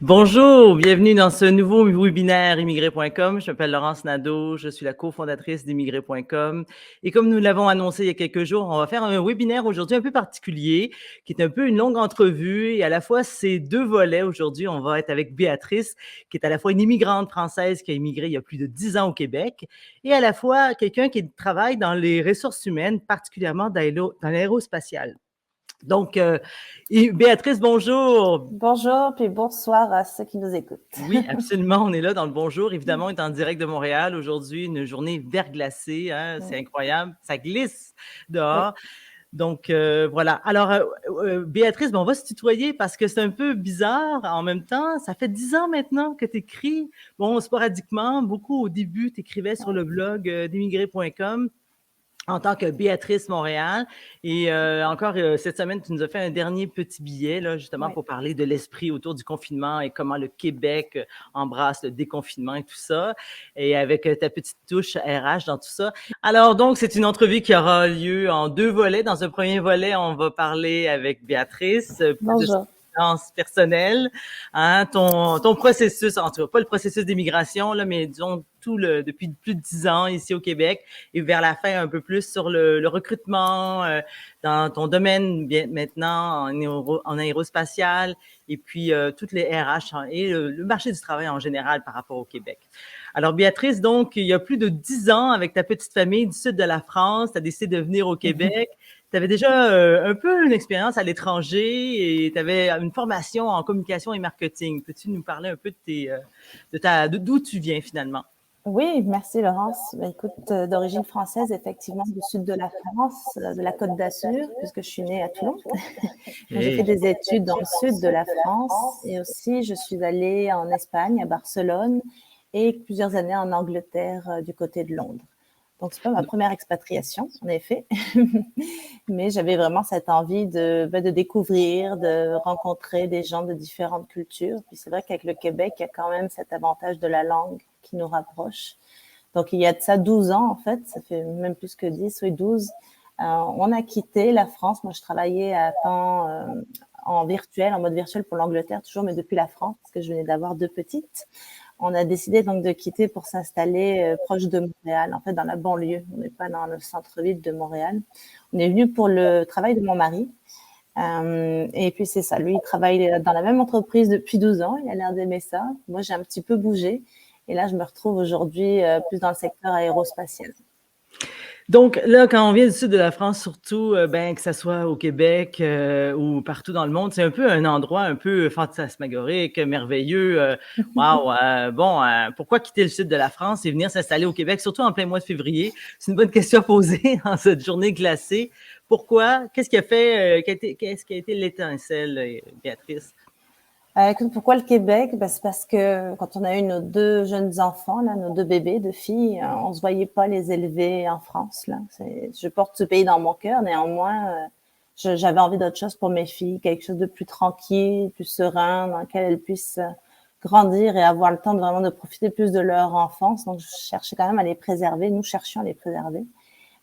Bonjour, bienvenue dans ce nouveau webinaire immigré.com. Je m'appelle Laurence Nadeau, je suis la cofondatrice d'immigré.com. Et comme nous l'avons annoncé il y a quelques jours, on va faire un webinaire aujourd'hui un peu particulier, qui est un peu une longue entrevue. Et à la fois, c'est deux volets. Aujourd'hui, on va être avec Béatrice, qui est à la fois une immigrante française qui a immigré il y a plus de 10 ans au Québec, et à la fois quelqu'un qui travaille dans les ressources humaines, particulièrement dans l'aérospatiale. Donc, Béatrice, bonjour. Bonjour, puis bonsoir à ceux qui nous écoutent. Oui, absolument. On est là dans le bonjour. Évidemment, on est en direct de Montréal aujourd'hui, une journée verglacée. Hein, c'est incroyable. Ça glisse Oui. dehors. Donc, voilà. Alors, Béatrice, on va se tutoyer parce que c'est un peu bizarre. En même temps, ça fait 10 ans maintenant que tu écris. Bon, sporadiquement, beaucoup au début, tu écrivais sur le blog d'immigré.com en tant que Béatrice Montréal. Et encore cette semaine, tu nous as fait un dernier petit billet, là, justement, Oui. pour parler de l'esprit autour du confinement et comment le Québec embrasse le déconfinement et tout ça, et avec ta petite touche RH dans tout ça. Alors, donc, c'est une entrevue qui aura lieu en deux volets. Dans un premier volet, on va parler avec Béatrice plus de Bonjour. personnel, hein, ton processus, en tout cas, pas le processus d'immigration, là, mais disons depuis plus de 10 ans ici au Québec, et vers la fin un peu plus sur le recrutement dans ton domaine maintenant en aérospatial, et puis toutes les RH et le marché du travail en général par rapport au Québec. Alors Béatrice, donc, il y a plus de 10 ans, avec ta petite famille du sud de la France, tu as décidé de venir au Québec. Tu avais déjà un peu une expérience à l'étranger et tu avais une formation en communication et marketing. Peux-tu nous parler un peu d'où tu viens finalement? Oui, merci Laurence. Écoute, d'origine française, effectivement, du sud de la France, de la Côte d'Azur, puisque je suis née à Toulon. Donc, j'ai fait Hey. des études dans le sud de la France et aussi je suis allée en Espagne, à Barcelone, et plusieurs années en Angleterre, du côté de Londres. Donc, c'est pas ma première expatriation, en effet, mais j'avais vraiment cette envie de découvrir, de rencontrer des gens de différentes cultures. Puis c'est vrai qu'avec le Québec, il y a quand même cet avantage de la langue qui nous rapproche. Donc, il y a de ça 12 ans, en fait, ça fait même plus que 10, oui, 12. On a quitté la France. Moi, je travaillais à temps en virtuel, en mode virtuel pour l'Angleterre, toujours, mais depuis la France, parce que je venais d'avoir deux petites. On a décidé donc de quitter pour s'installer proche de Montréal, en fait dans la banlieue. On n'est pas dans le centre-ville de Montréal. On est venu pour le travail de mon mari. Et puis c'est ça, lui il travaille dans la même entreprise depuis 12 ans, il a l'air d'aimer ça. Moi j'ai un petit peu bougé et là je me retrouve aujourd'hui plus dans le secteur aérospatial. Donc là, quand on vient du sud de la France, surtout, que ça soit au Québec ou partout dans le monde, c'est un peu un endroit un peu fantasmagorique, merveilleux. Waouh! Pourquoi quitter le sud de la France et venir s'installer au Québec, surtout en plein mois de février? C'est une bonne question à poser en cette journée glacée. Pourquoi? Qu'est-ce qui a fait, qu'est-ce qui a été l'étincelle, Béatrice? Écoute, pourquoi le Québec? C'est parce que quand on a eu nos deux jeunes enfants, là, nos deux bébés, deux filles, on se voyait pas les élever en France. Là. Je porte ce pays dans mon cœur, néanmoins, j'avais envie d'autre chose pour mes filles, quelque chose de plus tranquille, plus serein, dans lequel elles puissent grandir et avoir le temps de vraiment de profiter plus de leur enfance. Donc, je cherchais quand même à les préserver. Nous cherchions à les préserver.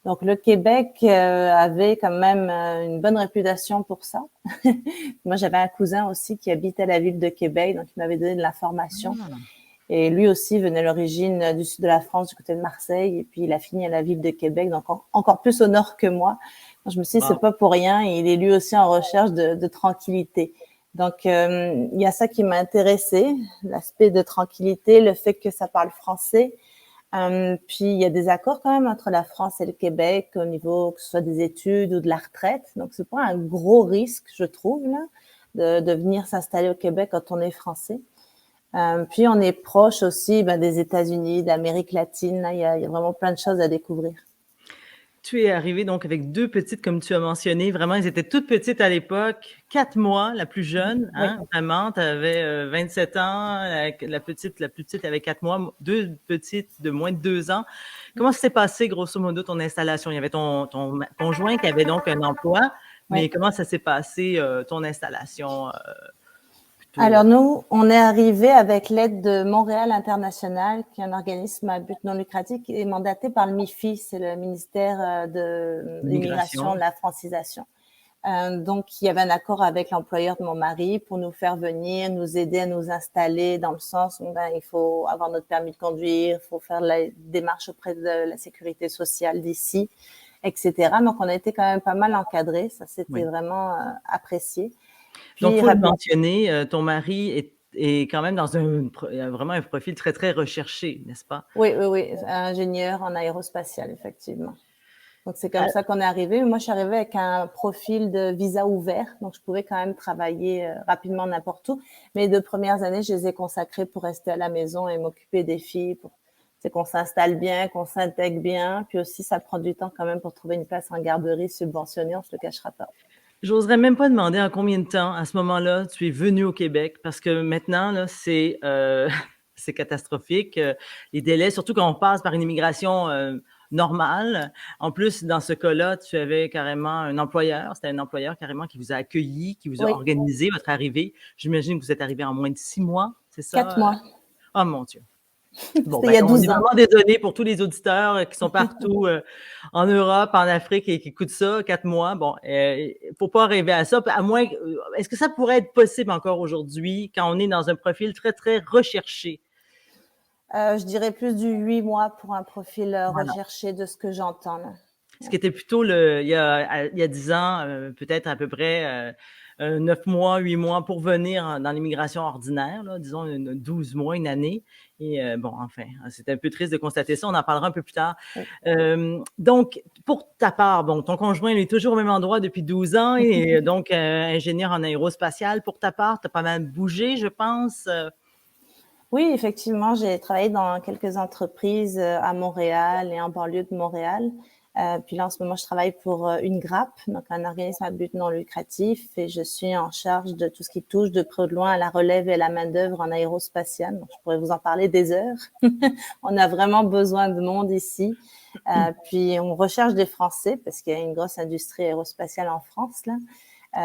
Donc, le Québec avait quand même une bonne réputation pour ça. Moi, j'avais un cousin aussi qui habitait la ville de Québec, donc il m'avait donné de l'information. Et lui aussi venait à l'origine du sud de la France, du côté de Marseille, et puis il a fini à la ville de Québec, donc encore plus au nord que moi. Donc, je me suis dit, c'est pas pour rien, et il est lui aussi en recherche de tranquillité. Donc, il y a ça qui m'a intéressée, l'aspect de tranquillité, le fait que ça parle français. Puis, il y a des accords quand même entre la France et le Québec au niveau que ce soit des études ou de la retraite. Donc, c'est pas un gros risque, je trouve, là, de venir s'installer au Québec quand on est français. Puis, on est proche aussi des États-Unis, d'Amérique latine. Là, il y a vraiment plein de choses à découvrir. Tu es arrivée donc avec deux petites, comme tu as mentionné. Vraiment, elles étaient toutes petites à l'époque. 4 mois, la plus jeune, Oui. hein, vraiment. Tu avais 27 ans. La plus petite avait 4 mois. Deux petites de moins de 2 ans. Comment s'est passé, grosso modo, ton installation? Il y avait ton conjoint qui avait donc un emploi, Oui. mais comment ça s'est passé, ton installation plutôt? Alors nous, on est arrivé avec l'aide de Montréal International, qui est un organisme à but non lucratif qui est mandaté par le MIFI, c'est le ministère de l'immigration, Immigration. de la francisation. Donc, il y avait un accord avec l'employeur de mon mari pour nous faire venir, nous aider à nous installer dans le sens où il faut avoir notre permis de conduire, il faut faire la démarche auprès de la sécurité sociale d'ici, etc. Donc, on a été quand même pas mal encadrés. Ça, c'était vraiment apprécié. Puis, donc, il faut le mentionner, ton mari est quand même dans vraiment un profil très, très recherché, n'est-ce pas? Oui, ingénieur en aérospatial, effectivement. Donc, c'est comme ça qu'on est arrivé. Moi, je suis arrivée avec un profil de visa ouvert, donc je pouvais quand même travailler rapidement n'importe où. Mais les 2 premières années, je les ai consacrées pour rester à la maison et m'occuper des filles, c'est qu'on s'installe bien, qu'on s'intègre bien. Puis aussi, ça prend du temps quand même pour trouver une place en garderie subventionnée, on ne se le cachera pas. J'oserais même pas demander en combien de temps, à ce moment-là, tu es venu au Québec, parce que maintenant, là, c'est catastrophique. Les délais, surtout quand on passe par une immigration normale. En plus, dans ce cas-là, tu avais carrément un employeur. C'était un employeur carrément qui vous a accueilli, qui vous a organisé votre arrivée. J'imagine que vous êtes arrivé en moins de 6 mois, c'est ça? 4 mois. Oh mon Dieu. Bon, il y a 12 ans. On est vraiment désolé pour tous les auditeurs qui sont partout en Europe, en Afrique et qui écoutent ça, 4 mois. Bon, faut pas rêver à ça. À moins, est-ce que ça pourrait être possible encore aujourd'hui quand on est dans un profil très, très recherché? Je dirais plus du 8 mois pour un profil recherché de ce que j'entends là. Ce qui était plutôt il y a 10 ans, peut-être à peu près 9 mois, 8 mois pour venir dans l'immigration ordinaire, là, disons 12 mois, une année. Et bon, enfin, c'est un peu triste de constater ça. On en parlera un peu plus tard. Donc, pour ta part, bon, ton conjoint il est toujours au même endroit depuis 12 ans et donc ingénieur en aérospatial. Pour ta part, tu as pas mal bougé, je pense. Oui, effectivement, j'ai travaillé dans quelques entreprises à Montréal et en banlieue de Montréal. Puis là, en ce moment, je travaille pour une GRAP, donc un organisme à but non lucratif, et je suis en charge de tout ce qui touche de près ou de loin à la relève et à la main-d'œuvre en aérospatial. Donc, je pourrais vous en parler des heures. On a vraiment besoin de monde ici. Puis, on recherche des Français parce qu'il y a une grosse industrie aérospatiale en France, là.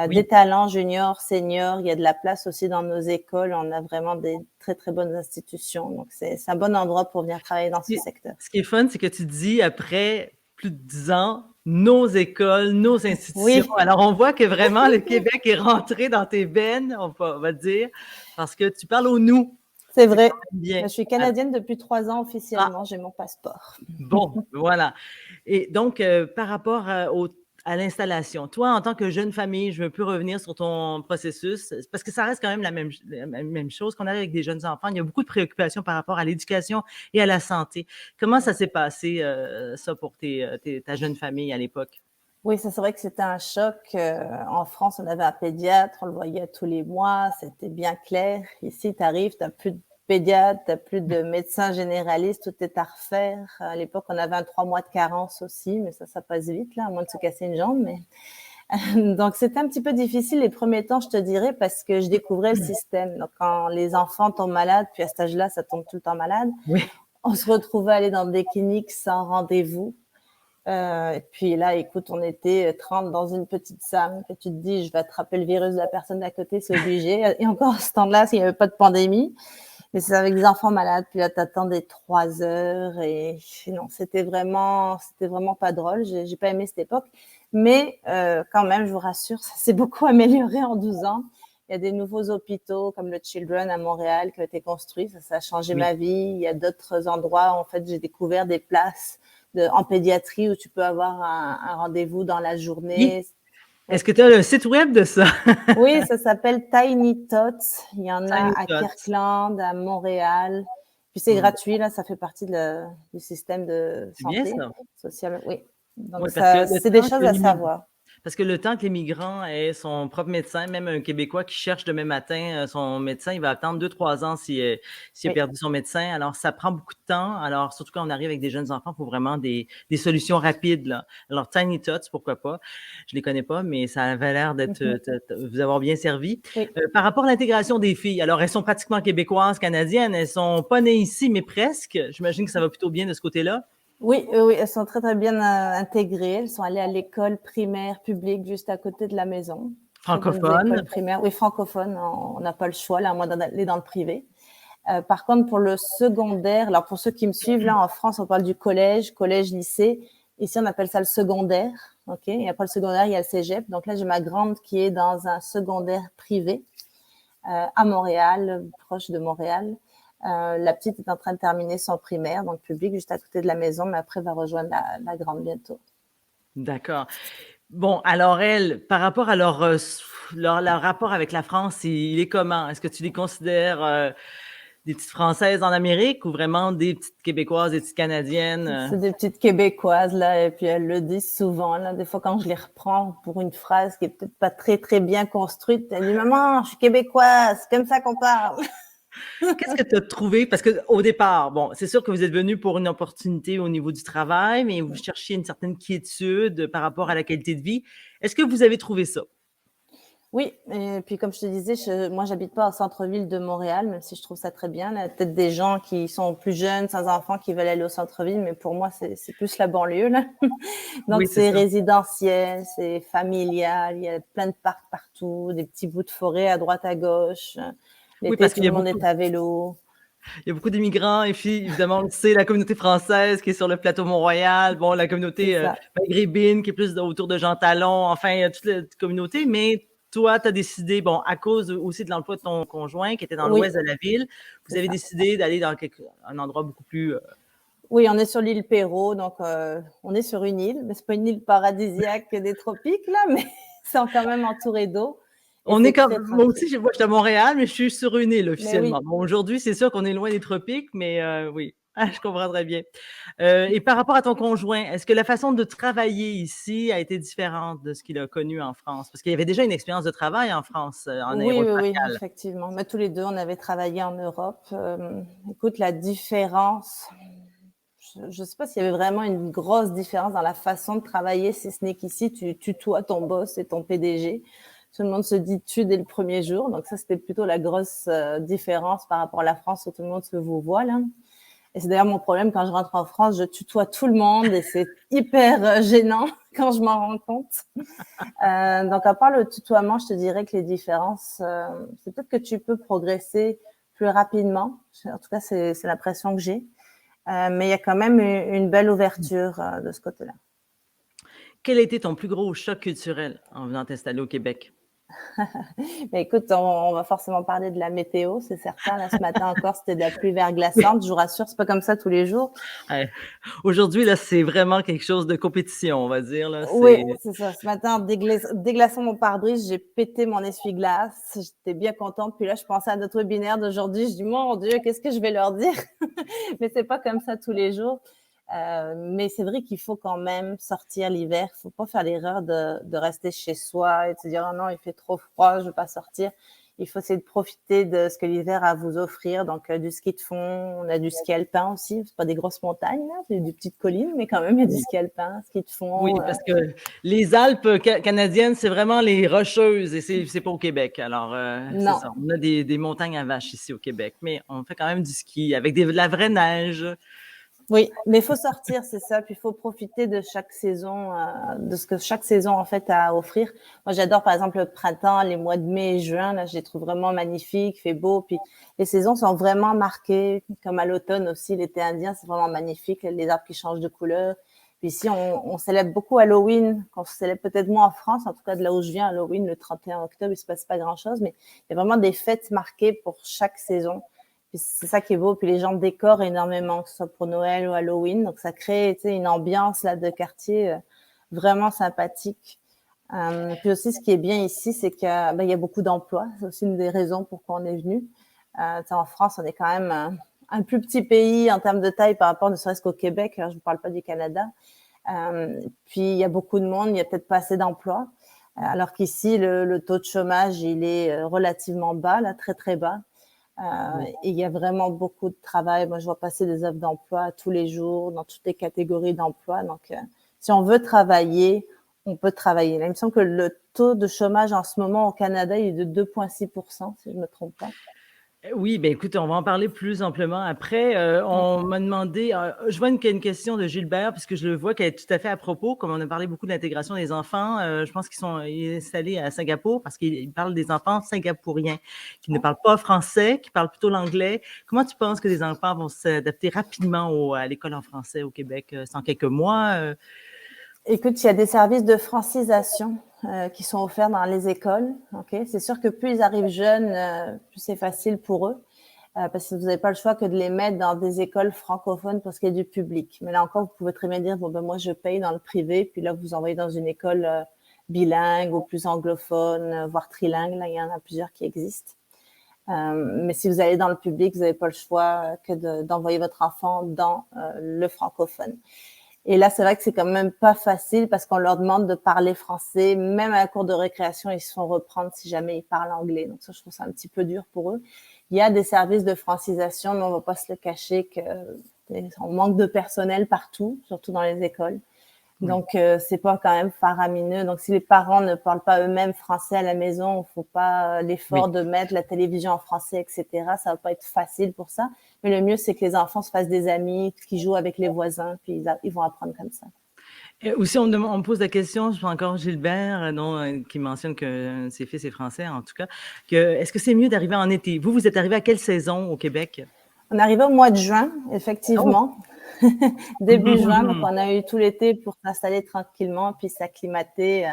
Des talents juniors, seniors, il y a de la place aussi dans nos écoles. On a vraiment des très, très bonnes institutions. Donc, c'est un bon endroit pour venir travailler dans ce secteur. Ce qui est fun, c'est que tu dis après plus de 10 ans, nos écoles, nos institutions. Oui. Alors, on voit que vraiment le Québec est rentré dans tes veines, on va dire, parce que tu parles au nous. C'est vrai. Bien. Je suis canadienne depuis 3 ans officiellement. J'ai mon passeport. Bon, voilà. Et donc, par rapport à l'installation, toi, en tant que jeune famille, je veux plus revenir sur ton processus, parce que ça reste quand même la même chose qu'on a avec des jeunes enfants. Il y a beaucoup de préoccupations par rapport à l'éducation et à la santé. Comment ça s'est passé, ça, pour ta jeune famille à l'époque? Oui, ça c'est vrai que c'était un choc. En France, on avait un pédiatre, on le voyait tous les mois, c'était bien clair. Ici, tu arrives, tu n'as plus de pédiatre, tu n'as plus de médecin généraliste, tout est à refaire. À l'époque, on avait un 3 mois de carence aussi, mais ça passe vite, là, à moins de se casser une jambe. Mais donc, c'était un petit peu difficile les premiers temps, je te dirais, parce que je découvrais le système. Donc, quand les enfants tombent malades, puis à cet âge-là, ça tombe tout le temps malade, on se retrouvait à aller dans des cliniques sans rendez-vous. Et puis là, écoute, on était 30 dans une petite salle, que tu te dis, je vais attraper le virus de la personne d'à côté, c'est obligé. Et encore à ce temps-là, s'il n'y avait pas de pandémie. Mais c'est avec des enfants malades, puis là, t'attends des 3 heures et non, c'était vraiment pas drôle. J'ai pas aimé cette époque. Mais quand même, je vous rassure, ça s'est beaucoup amélioré en 12 ans. Il y a des nouveaux hôpitaux comme le Children à Montréal qui ont été construits. Ça a changé ma vie. Il y a d'autres endroits où, en fait, j'ai découvert des places en pédiatrie où tu peux avoir un rendez-vous dans la journée. Oui. Est-ce que tu as le site web de ça? Oui, ça s'appelle Tiny Tots. Il y en a à Kirkland, à Montréal. Puis c'est gratuit, là, ça fait partie du système de santé sociale. Oui. Donc, c'est des choses à savoir. Parce que le temps que les migrants aient son propre médecin, même un Québécois qui cherche demain matin son médecin, il va attendre 2-3 ans s'il a perdu son médecin. Alors, ça prend beaucoup de temps. Alors, surtout quand on arrive avec des jeunes enfants, il faut vraiment des solutions rapides, là. Alors, Tiny Tots, pourquoi pas? Je les connais pas, mais ça avait l'air vous avoir bien servi. Oui. Par rapport à l'intégration des filles, alors, elles sont pratiquement québécoises, canadiennes. Elles sont pas nées ici, mais presque. J'imagine que ça va plutôt bien de ce côté-là. Oui, elles sont très, très bien intégrées. Elles sont allées à l'école primaire publique juste à côté de la maison. Francophone. Primaire. Oui, francophone. On n'a pas le choix, là, à moins d'aller dans le privé. Par contre, pour le secondaire, alors pour ceux qui me suivent, là, en France, on parle du collège, lycée. Ici, on appelle ça le secondaire. OK? Et après le secondaire, il y a le cégep. Donc là, j'ai ma grande qui est dans un secondaire privé à Montréal, proche de Montréal. La petite est en train de terminer son primaire, donc public, juste à côté de la maison, mais après va rejoindre la grande bientôt. D'accord. Bon, alors elle, par rapport à leur rapport avec la France, il est comment? Est-ce que tu les considères des petites Françaises en Amérique ou vraiment des petites Québécoises, des petites Canadiennes? C'est des petites Québécoises, là, et puis elles le disent souvent, là. Des fois, quand je les reprends pour une phrase qui est peut-être pas très, très bien construite, elles disent, maman, je suis québécoise, c'est comme ça qu'on parle. Qu'est-ce que tu as trouvé? Parce qu'au départ, bon, c'est sûr que vous êtes venu pour une opportunité au niveau du travail, mais vous cherchiez une certaine quiétude par rapport à la qualité de vie. Est-ce que vous avez trouvé ça? Oui, et puis comme je te disais, moi j'habite pas au centre-ville de Montréal, même si je trouve ça très bien. Il y a peut-être des gens qui sont plus jeunes, sans enfants, qui veulent aller au centre-ville, mais pour moi c'est plus la banlieue là. Donc Oui, c'est c'est ça. résidentiel, c'est familial, il y a plein de parcs partout, des petits bouts de forêt à droite à gauche. Oui, L'été parce tout qu'il y le a monde beaucoup, est à vélo. il y a beaucoup d'immigrants et puis évidemment, c'est la communauté française qui est sur le plateau Mont-Royal, bon, la C'est communauté ça. maghrébine qui est plus autour de Jean Talon, enfin, il y a toute la communauté, mais toi, tu as décidé, bon, à cause aussi de l'emploi de ton conjoint qui était dans Oui, l'ouest de la ville, vous c'est avez ça. décidé d'aller dans un endroit beaucoup plus... Oui, on est sur l'île Perrot, donc on est sur une île, mais c'est pas une île paradisiaque des tropiques là, mais c'est quand même entouré d'eau et On est c'est comme, très moi aussi, tranquille. moi, je suis à Montréal, mais je suis sur une île Mais officiellement. oui, Bon, aujourd'hui, c'est sûr qu'on est loin des tropiques, mais oui, ah, je comprends très bien. Et par rapport à ton conjoint, est-ce que la façon de travailler ici a été différente de ce qu'il a connu en France? Parce qu'il y avait déjà une expérience de travail en France, en oui, oui, oui, aérospatiale. effectivement. Mais tous les deux, on avait travaillé en Europe. Écoute, la différence, je sais pas s'il y avait vraiment une grosse différence dans la façon de travailler, si ce n'est qu'ici, tu tutoies ton boss et ton PDG. Tout le monde se dit tu dès le premier jour. Donc ça, c'était plutôt la grosse différence par rapport à la France où tout le monde se vous voit là. Et c'est d'ailleurs mon problème quand je rentre en France, je tutoie tout le monde et c'est hyper gênant quand je m'en rends compte. Donc à part le tutoiement, je te dirais que les différences, c'est peut-être que tu peux progresser plus rapidement. En tout cas, c'est l'impression que j'ai. Mais il y a quand même une belle ouverture de ce côté-là. Quel a été ton plus gros choc culturel en venant t'installer au Québec? Mais écoute, on va forcément parler de la météo, c'est certain. Là, ce matin encore, c'était de la pluie verglaçante. Je vous rassure, c'est pas comme ça tous les jours. Ouais. Aujourd'hui, là, c'est vraiment quelque chose de compétition, on va dire, là. Oui, C'est, c'est ça. Ce matin, en déglaçant mon pare-brise, j'ai pété mon essuie-glace. J'étais bien contente. Puis là, je pensais à notre webinaire d'aujourd'hui. Je dis, mon Dieu, qu'est-ce que je vais leur dire? Mais c'est pas comme ça tous les jours. Mais c'est vrai qu'il faut quand même sortir l'hiver. Il faut pas faire l'erreur de rester chez soi et de se dire, oh non, il fait trop froid, je veux pas sortir. Il faut essayer de profiter de ce que l'hiver a à vous offrir. Donc, du ski de fond, on a du ski alpin aussi. C'est pas des grosses montagnes, là, c'est des petites collines, mais quand même, il y a du oui. ski alpin, ski de Oui, fond. parce que les Alpes canadiennes, c'est vraiment les Rocheuses et c'est pas au Québec. Alors, c'est Non. ça. On a des montagnes à vaches ici au Québec, mais on fait quand même du ski avec de la vraie neige. Oui, mais il faut sortir, c'est ça. Puis il faut profiter de chaque saison, de ce que chaque saison en fait a à offrir. Moi, j'adore par exemple le printemps, les mois de mai et juin. Là, je les trouve vraiment magnifiques, il fait beau. Puis les saisons sont vraiment marquées, comme à l'automne aussi. L'été indien, c'est vraiment magnifique, les arbres qui changent de couleur. Puis ici, on célèbre beaucoup Halloween, qu'on célèbre peut-être moins en France, en tout cas de là où je viens, Halloween, le 31 octobre, il se passe pas grand-chose, mais il y a vraiment des fêtes marquées pour chaque saison. Puis c'est ça qui est beau. Puis les gens décorent énormément, que ce soit pour Noël ou Halloween. Donc ça crée une ambiance là de quartier vraiment sympathique. Puis aussi, ce qui est bien ici, c'est qu'il y a beaucoup d'emplois. C'est aussi une des raisons pourquoi on est venu. En France, on est quand même un plus petit pays en termes de taille par rapport ne serait-ce qu'au Québec. Alors, je ne parle pas du Canada. Puis il y a beaucoup de monde, il n'y a peut-être pas assez d'emplois. Alors qu'ici, le taux de chômage, il est relativement bas, là, très très bas. Et il y a vraiment beaucoup de travail. Moi, je vois passer des offres d'emploi tous les jours dans toutes les catégories d'emploi. Donc, si on veut travailler, on peut travailler. Là, il me semble que le taux de chômage en ce moment au Canada il est de 2,6%, si je ne me trompe pas. Oui, ben écoute, on va en parler plus amplement après. On m'a demandé, je vois une question de Gilbert, puisque je le vois qu'elle est tout à fait à propos, comme on a parlé beaucoup de l'intégration des enfants. Je pense qu'ils sont installés à Singapour parce qu'ils parlent des enfants singapouriens qui ne parlent pas français, qui parlent plutôt l'anglais. Comment tu penses que les enfants vont s'adapter rapidement à l'école en français au Québec? C'est en quelques mois? Écoute, il y a des services de francisation qui sont offerts dans les écoles. Okay? C'est sûr que plus ils arrivent jeunes, plus c'est facile pour eux. Parce que vous n'avez pas le choix que de les mettre dans des écoles francophones pour ce qui est du public. Mais là encore, vous pouvez très bien dire, bon, ben, moi, je paye dans le privé, puis là, vous envoyez dans une école bilingue ou plus anglophone, voire trilingue. Là, il y en a plusieurs qui existent. Mais si vous allez dans le public, vous n'avez pas le choix que d'envoyer votre enfant dans le francophone. Et là, c'est vrai que c'est quand même pas facile parce qu'on leur demande de parler français. Même à la cour de récréation, ils se font reprendre si jamais ils parlent anglais. Donc ça, je trouve ça un petit peu dur pour eux. Il y a des services de francisation, mais on va pas se le cacher qu'on manque de personnel partout, surtout dans les écoles. Donc, c'est pas quand même faramineux. Donc, si les parents ne parlent pas eux-mêmes français à la maison, il faut pas l'effort de mettre la télévision en français, etc. Ça va pas être facile pour ça. Mais le mieux, c'est que les enfants se fassent des amis, qu'ils jouent avec les voisins, puis ils vont apprendre comme ça. Et aussi, on me pose la question, je vois encore Gilbert, qui mentionne que ses fils est français, en tout cas, est-ce que c'est mieux d'arriver en été? Vous êtes arrivé à quelle saison au Québec? On est arrivé au mois de juin, effectivement. Oh. Début juin, donc on a eu tout l'été pour s'installer tranquillement puis s'acclimater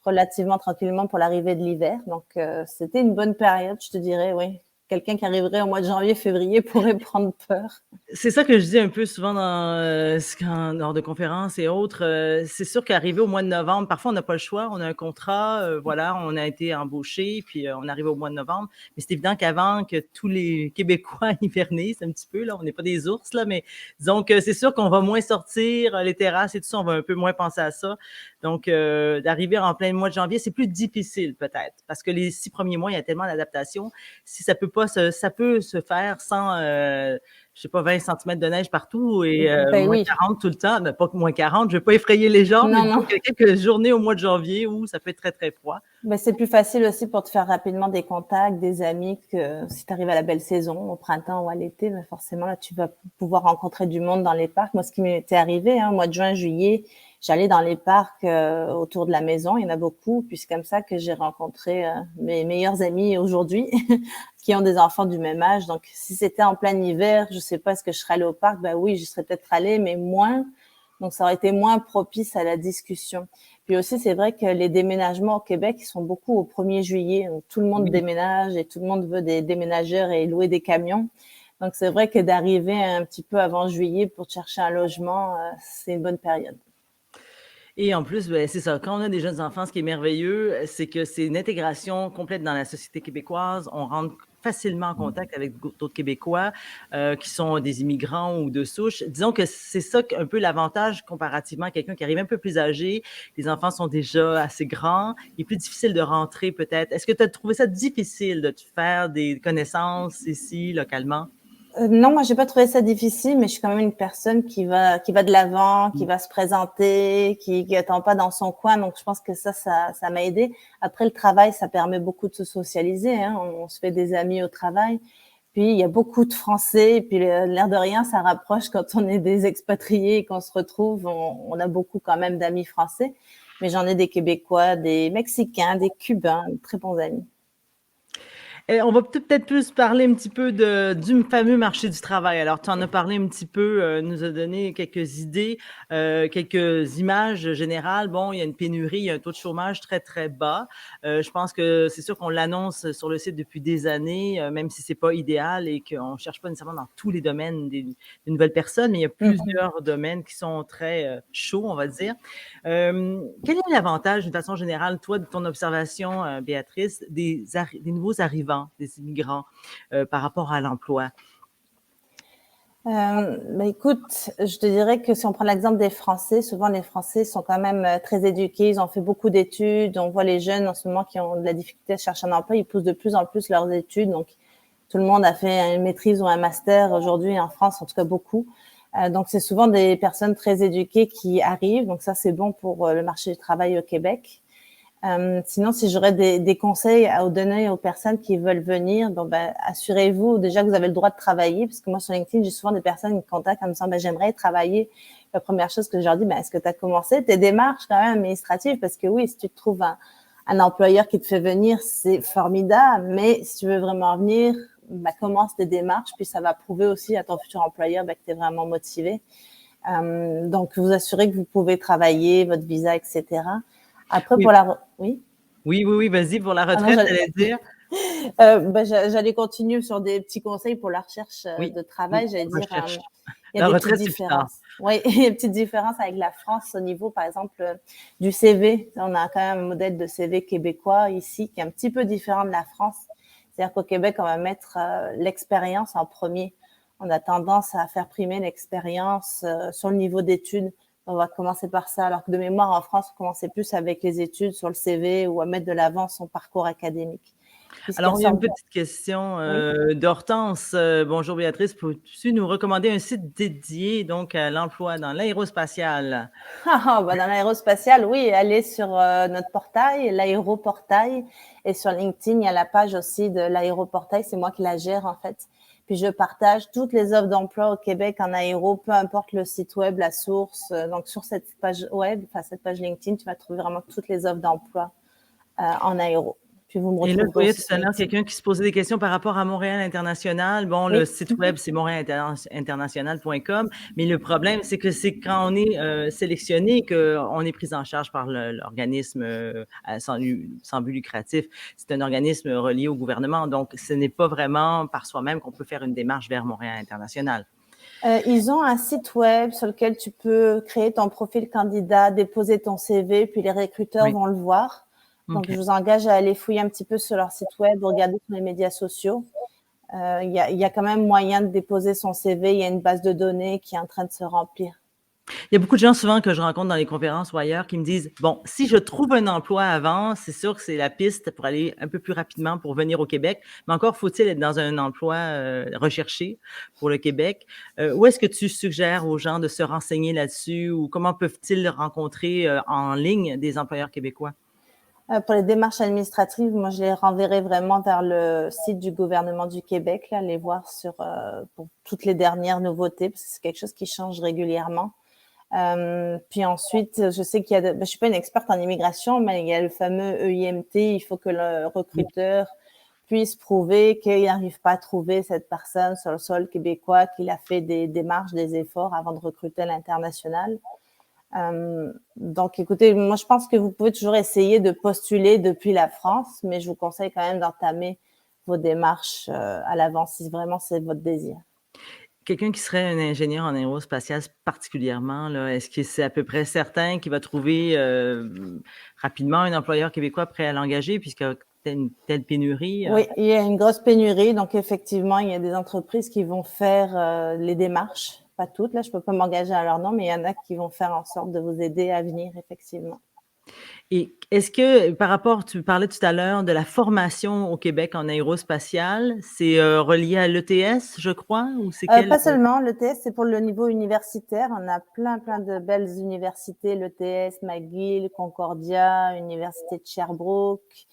relativement tranquillement pour l'arrivée de l'hiver. Donc, c'était une bonne période, je te dirais, oui. Quelqu'un qui arriverait au mois de janvier, février pourrait prendre peur. C'est ça que je dis un peu souvent lors de conférences et autres. C'est sûr qu'arriver au mois de novembre, parfois on n'a pas le choix, on a un contrat, voilà, on a été embauché, puis on arrive au mois de novembre. Mais c'est évident qu'avant que tous les Québécois hivernissent un petit peu, là, on n'est pas des ours, là, mais disons que c'est sûr qu'on va moins sortir, les terrasses et tout ça, on va un peu moins penser à ça. Donc, d'arriver en plein mois de janvier, c'est plus difficile peut-être, parce que les 6 premiers mois, il y a tellement d'adaptation. Si ça peut se faire sans je sais pas, 20 centimètres de neige partout et moins 40 tout le temps. Mais pas que moins 40, je vais pas effrayer les gens, mais il y a quelques journées au mois de janvier où ça peut être très, très froid. Ben, c'est plus facile aussi pour te faire rapidement des contacts, des amis, que si tu arrives à la belle saison, au printemps ou à l'été, ben forcément, là, tu vas pouvoir rencontrer du monde dans les parcs. Moi, ce qui m'était arrivé, au mois de juin, juillet, j'allais dans les parcs autour de la maison, il y en a beaucoup, puis c'est comme ça que j'ai rencontré mes meilleurs amis aujourd'hui qui ont des enfants du même âge. Donc, si c'était en plein hiver, je sais pas, est-ce que je serais allée au parc? Ben oui, j'y serais peut-être allée, mais moins. Donc, ça aurait été moins propice à la discussion. Puis aussi, c'est vrai que les déménagements au Québec, ils sont beaucoup au 1er juillet. Donc, tout le monde déménage et tout le monde veut des déménageurs et louer des camions. Donc, c'est vrai que d'arriver un petit peu avant juillet pour chercher un logement, c'est une bonne période. Et en plus, c'est ça. Quand on a des jeunes enfants, ce qui est merveilleux, c'est que c'est une intégration complète dans la société québécoise. On rentre facilement en contact avec d'autres Québécois qui sont des immigrants ou de souche. Disons que c'est ça un peu l'avantage comparativement à quelqu'un qui arrive un peu plus âgé. Les enfants sont déjà assez grands. Il est plus difficile de rentrer peut-être. Est-ce que tu as trouvé ça difficile de te faire des connaissances ici, localement? Non, moi j'ai pas trouvé ça difficile, mais je suis quand même une personne qui va de l'avant, qui va se présenter, qui attend pas dans son coin. Donc je pense que ça m'a aidé. Après le travail, ça permet beaucoup de se socialiser. On se fait des amis au travail. Puis il y a beaucoup de Français. Et puis l'air de rien, ça rapproche quand on est des expatriés et qu'on se retrouve. On a beaucoup quand même d'amis français. Mais j'en ai des Québécois, des Mexicains, des Cubains, de très bons amis. On va peut-être plus parler un petit peu du fameux marché du travail. Alors, tu en as parlé un petit peu, nous a donné quelques idées, quelques images générales. Bon, il y a une pénurie, il y a un taux de chômage très, très bas. Je pense que c'est sûr qu'on l'annonce sur le site depuis des années, même si c'est pas idéal et qu'on cherche pas nécessairement dans tous les domaines des nouvelles personnes, mais il y a plusieurs domaines qui sont très chauds, on va dire. Quel est l'avantage, d'une façon générale, toi, de ton observation, Béatrice, des nouveaux arrivants, des immigrants, par rapport à l'emploi? Écoute, je te dirais que si on prend l'exemple des Français, souvent les Français sont quand même très éduqués, ils ont fait beaucoup d'études. On voit les jeunes en ce moment qui ont de la difficulté à chercher un emploi, ils poussent de plus en plus leurs études. Donc, tout le monde a fait une maîtrise ou un master aujourd'hui en France, en tout cas beaucoup. Donc, c'est souvent des personnes très éduquées qui arrivent. Donc, ça, c'est bon pour le marché du travail au Québec. Sinon, si j'aurais des conseils à donner aux personnes qui veulent venir, assurez-vous déjà que vous avez le droit de travailler, parce que moi, sur LinkedIn, j'ai souvent des personnes qui me contactent en me disant, j'aimerais travailler. La première chose que je leur dis, est-ce que tu as commencé tes démarches quand même administratives? Parce que oui, si tu te trouves un employeur qui te fait venir, c'est formidable, mais si tu veux vraiment venir, commence tes démarches, puis ça va prouver aussi à ton futur employeur que tu es vraiment motivé. Donc, vous assurez que vous pouvez travailler, votre visa, etc. Après, Oui, pour la... Oui. oui, vas-y, pour la Ah non, retraite, t'allais dire? j'allais continuer sur des petits conseils pour la recherche Oui, de oui, travail. J'allais dire, recherche. il y a La des petites retraite, c'est plus tard. différences. Oui, il y a des petites différences avec la France au niveau, par exemple, du CV. On a quand même un modèle de CV québécois ici qui est un petit peu différent de la France. C'est-à-dire qu'au Québec, on va mettre l'expérience en premier. On a tendance à faire primer l'expérience sur le niveau d'études. On va commencer par ça, alors que de mémoire, en France, on commençait plus avec les études sur le CV ou à mettre de l'avant son parcours académique. Puis ce qui Alors, il y a une ressort, petite question oui. d'Hortense. Bonjour Béatrice, peux-tu nous recommander un site dédié donc à l'emploi dans l'aérospatial? Bah dans l'aérospatial, oui, allez sur notre portail, l'aéroportail, et sur LinkedIn, il y a la page aussi de l'aéroportail, c'est moi qui la gère en fait. Puis je partage toutes les offres d'emploi au Québec en aéro, peu importe le site web, la source. Donc sur cette page web, enfin cette page LinkedIn, tu vas trouver vraiment toutes les offres d'emploi en aéro. Puis vous me Et là, je retrouverez voyais aussi tout sur à l'heure LinkedIn. quelqu'un qui se posait des questions par rapport à Montréal International. Bon, le Oui. site web, c'est montréalinternational.com, mais le problème, c'est que c'est quand on est sélectionné qu'on est pris en charge par l'organisme sans but lucratif. C'est un organisme relié au gouvernement, donc ce n'est pas vraiment par soi-même qu'on peut faire une démarche vers Montréal International. Ils ont un site web sur lequel tu peux créer ton profil candidat, déposer ton CV, puis les recruteurs Oui, vont le voir. Donc, OK. je vous engage à aller fouiller un petit peu sur leur site web, regarder sur les médias sociaux. Il y a quand même moyen de déposer son CV. Il y a une base de données qui est en train de se remplir. Il y a beaucoup de gens souvent que je rencontre dans les conférences ou ailleurs qui me disent, bon, si je trouve un emploi avant, c'est sûr que c'est la piste pour aller un peu plus rapidement pour venir au Québec, mais encore faut-il être dans un emploi recherché pour le Québec. Où est-ce que tu suggères aux gens de se renseigner là-dessus ou comment peuvent-ils rencontrer en ligne des employeurs québécois? Pour les démarches administratives, moi, je les renverrai vraiment vers le site du gouvernement du Québec, là, les voir sur pour toutes les dernières nouveautés, parce que c'est quelque chose qui change régulièrement. Puis ensuite, je sais qu'il y a, je suis pas une experte en immigration, mais il y a le fameux EIMT. Il faut que le recruteur puisse prouver qu'il n'arrive pas à trouver cette personne sur le sol québécois, qu'il a fait des démarches, des efforts avant de recruter à l'international. Donc, écoutez, moi, je pense que vous pouvez toujours essayer de postuler depuis la France, mais je vous conseille quand même d'entamer vos démarches à l'avance si vraiment c'est votre désir. Quelqu'un qui serait un ingénieur en aérospatial particulièrement, là, est-ce que c'est à peu près certain qu'il va trouver rapidement un employeur québécois prêt à l'engager puisqu'il y a une telle pénurie? Oui, il y a une grosse pénurie, donc effectivement, il y a des entreprises qui vont faire les démarches, pas toutes, là, je peux pas m'engager à leur nom, mais il y en a qui vont faire en sorte de vous aider à venir, effectivement. Et est-ce que par rapport, tu parlais tout à l'heure de la formation au Québec en aérospatial, c'est relié à l'ETS, je crois, ou c'est quel? Pas seulement, l'ETS, c'est pour le niveau universitaire. On a plein de belles universités, l'ETS, McGill, Concordia, Université de Sherbrooke,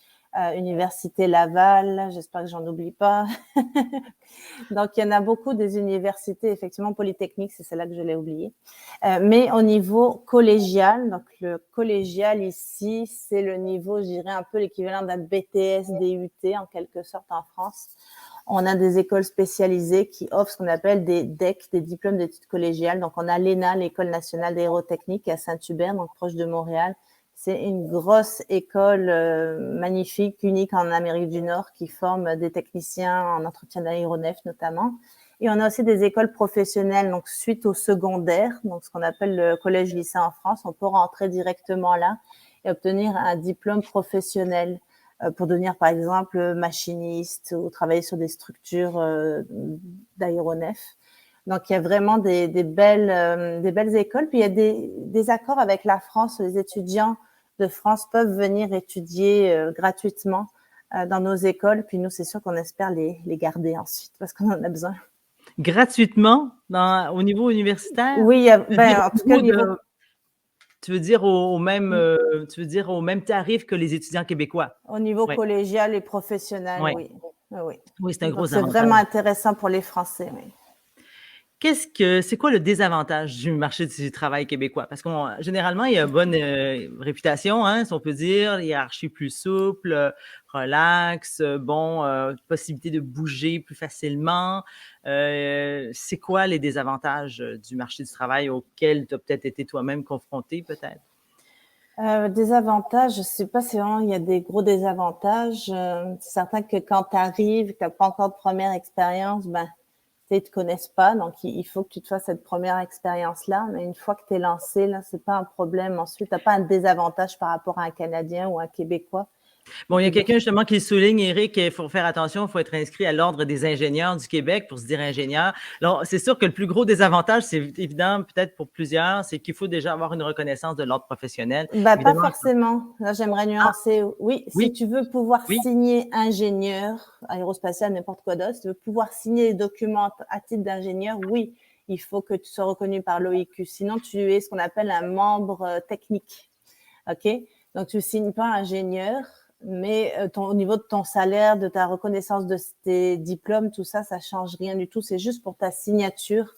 Université Laval, j'espère que j'en oublie pas. Donc, il y en a beaucoup des universités, effectivement, polytechniques, c'est celle-là que je l'ai oublié. Mais au niveau collégial, donc le collégial ici, c'est le niveau, je dirais, un peu l'équivalent d'un BTS, DUT, en quelque sorte, en France. On a des écoles spécialisées qui offrent ce qu'on appelle des DEC, des diplômes d'études collégiales. Donc, on a l'ENA, l'École nationale d'aérotechnique à Saint-Hubert, donc proche de Montréal. C'est une grosse école magnifique, unique en Amérique du Nord, qui forme des techniciens en entretien d'aéronefs notamment. Et on a aussi des écoles professionnelles, donc suite au secondaire, donc ce qu'on appelle le collège-lycée en France, on peut rentrer directement là et obtenir un diplôme professionnel pour devenir par exemple machiniste ou travailler sur des structures d'aéronefs. Donc il y a vraiment des belles écoles. Puis il y a des accords avec la France. Les étudiants de France peuvent venir étudier gratuitement dans nos écoles. Puis nous, c'est sûr qu'on espère les garder ensuite parce qu'on en a besoin. Gratuitement au niveau universitaire? Oui, en tout cas, niveau. Tu veux dire tu veux dire au même tarif que les étudiants québécois? Au niveau Oui, collégial et professionnel, oui. oui. Oui. Oui, c'est un Donc, gros c'est vraiment avantage. intéressant pour les Français. Oui. C'est quoi le désavantage du marché du travail québécois? Parce qu'on généralement, il y a une bonne réputation, hein, si on peut dire, hiérarchie plus souple, relax, possibilité de bouger plus facilement. C'est quoi les désavantages du marché du travail auxquels tu as peut-être été toi-même confronté, peut-être? Désavantages, je sais pas si vraiment il y a des gros désavantages. C'est certain que quand tu arrives, que tu n'as pas encore de première expérience, ben, ils te connaissent pas, donc il faut que tu te fasses cette première expérience-là. Mais une fois que tu es lancé, là, c'est pas un problème. Ensuite, t'as pas un désavantage par rapport à un Canadien ou un Québécois. Bon, il y a quelqu'un justement qui souligne, Éric, qu'il faut faire attention, il faut être inscrit à l'Ordre des ingénieurs du Québec pour se dire ingénieur. Alors, c'est sûr que le plus gros désavantage, c'est évident peut-être pour plusieurs, c'est qu'il faut déjà avoir une reconnaissance de l'ordre professionnel. Bah, pas Évidemment. forcément. Là, j'aimerais nuancer. Oui, si Oui, tu veux pouvoir oui. signer ingénieur aérospatial, n'importe quoi d'autre, si tu veux pouvoir signer les documents à titre d'ingénieur, oui, il faut que tu sois reconnu par l'OIQ. Sinon, tu es ce qu'on appelle un membre technique. OK? Donc, tu ne signes pas ingénieur, mais au niveau de ton salaire, de ta reconnaissance de tes diplômes, tout ça, ça change rien du tout. C'est juste pour ta signature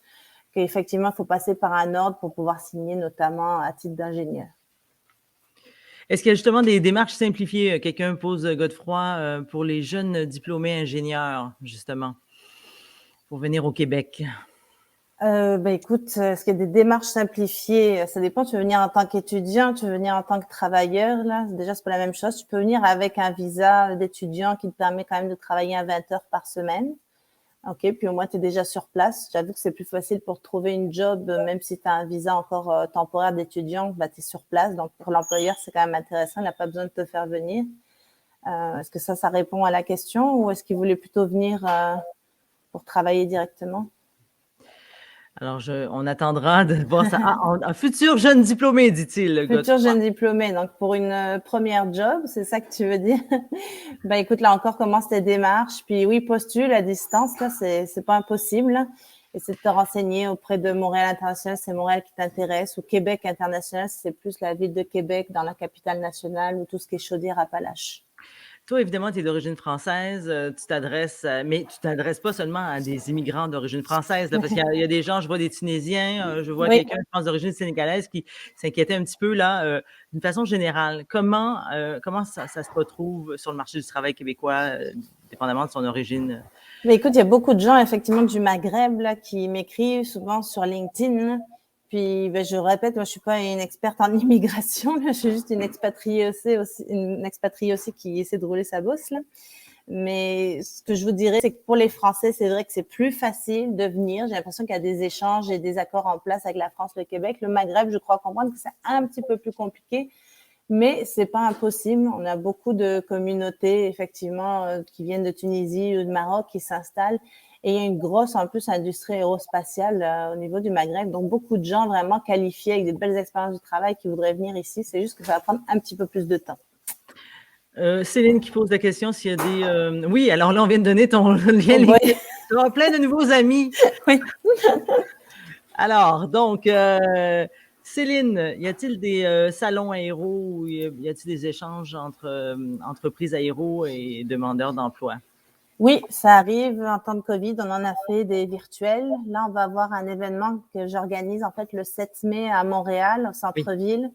qu'effectivement, il faut passer par un ordre pour pouvoir signer, notamment à titre d'ingénieur. Est-ce qu'il y a justement des démarches simplifiées? Quelqu'un pose, Godefroy, pour les jeunes diplômés ingénieurs, justement, pour venir au Québec. Écoute, est-ce qu'il y a des démarches simplifiées? Ça dépend. Tu veux venir en tant qu'étudiant, tu veux venir en tant que travailleur, là. Déjà, c'est pas la même chose. Tu peux venir avec un visa d'étudiant qui te permet quand même de travailler à 20 heures par semaine. OK, puis au moins, tu es déjà sur place. J'avoue que c'est plus facile pour trouver une job, même si tu as un visa encore temporaire d'étudiant, bah, tu es sur place. Donc, pour l'employeur, c'est quand même intéressant. Il n'a pas besoin de te faire venir. Est-ce que ça répond à la question ou est-ce qu'il voulait plutôt venir pour travailler directement? Alors, on attendra de voir ça. Ah, un futur jeune diplômé, dit-il, Futur Godefroy. jeune diplômé, donc pour une première job, c'est ça que tu veux dire? Ben écoute, là encore, commence tes démarches. Puis oui, postule à distance, là, c'est pas impossible. Essaie de te renseigner auprès de Montréal International, c'est Montréal qui t'intéresse, ou Québec International, c'est plus la ville de Québec dans la capitale nationale, ou tout ce qui est Chaudière-Appalaches. Toi, évidemment, tu es d'origine française, mais tu t'adresses pas seulement à des immigrants d'origine française, là, parce qu'il y a des gens, je vois des Tunisiens, je vois Oui. quelqu'un, je pense, d'origine sénégalaise qui s'inquiétait un petit peu, là, d'une façon générale. Comment ça se retrouve sur le marché du travail québécois, dépendamment de son origine? Mais écoute, il y a beaucoup de gens, effectivement, du Maghreb, là, qui m'écrivent souvent sur LinkedIn, là. Puis, ben, je répète, moi, je suis pas une experte en immigration, là. Je suis juste une expatriée aussi qui essaie de rouler sa bosse, là. Mais ce que je vous dirais, c'est que pour les Français, c'est vrai que c'est plus facile de venir. J'ai l'impression qu'il y a des échanges et des accords en place avec la France, le Québec. Le Maghreb, je crois comprendre que c'est un petit peu plus compliqué. Mais c'est pas impossible. On a beaucoup de communautés, effectivement, qui viennent de Tunisie ou de Maroc, qui s'installent. Et il y a une grosse, en plus, industrie aérospatiale au niveau du Maghreb. Donc, beaucoup de gens vraiment qualifiés avec des belles expériences du travail qui voudraient venir ici. C'est juste que ça va prendre un petit peu plus de temps. Céline qui pose la question s'il y a des... Oui, alors là, on vient de donner ton lien Oh boy. LinkedIn. Tu auras plein de nouveaux amis. Oui. Alors, donc, Céline, y a-t-il des salons aéro ou y a-t-il des échanges entre entreprises aéro et demandeurs d'emploi? Oui, ça arrive en temps de COVID. On en a fait des virtuels. Là, on va avoir un événement que j'organise en fait le 7 mai à Montréal, au centre-ville.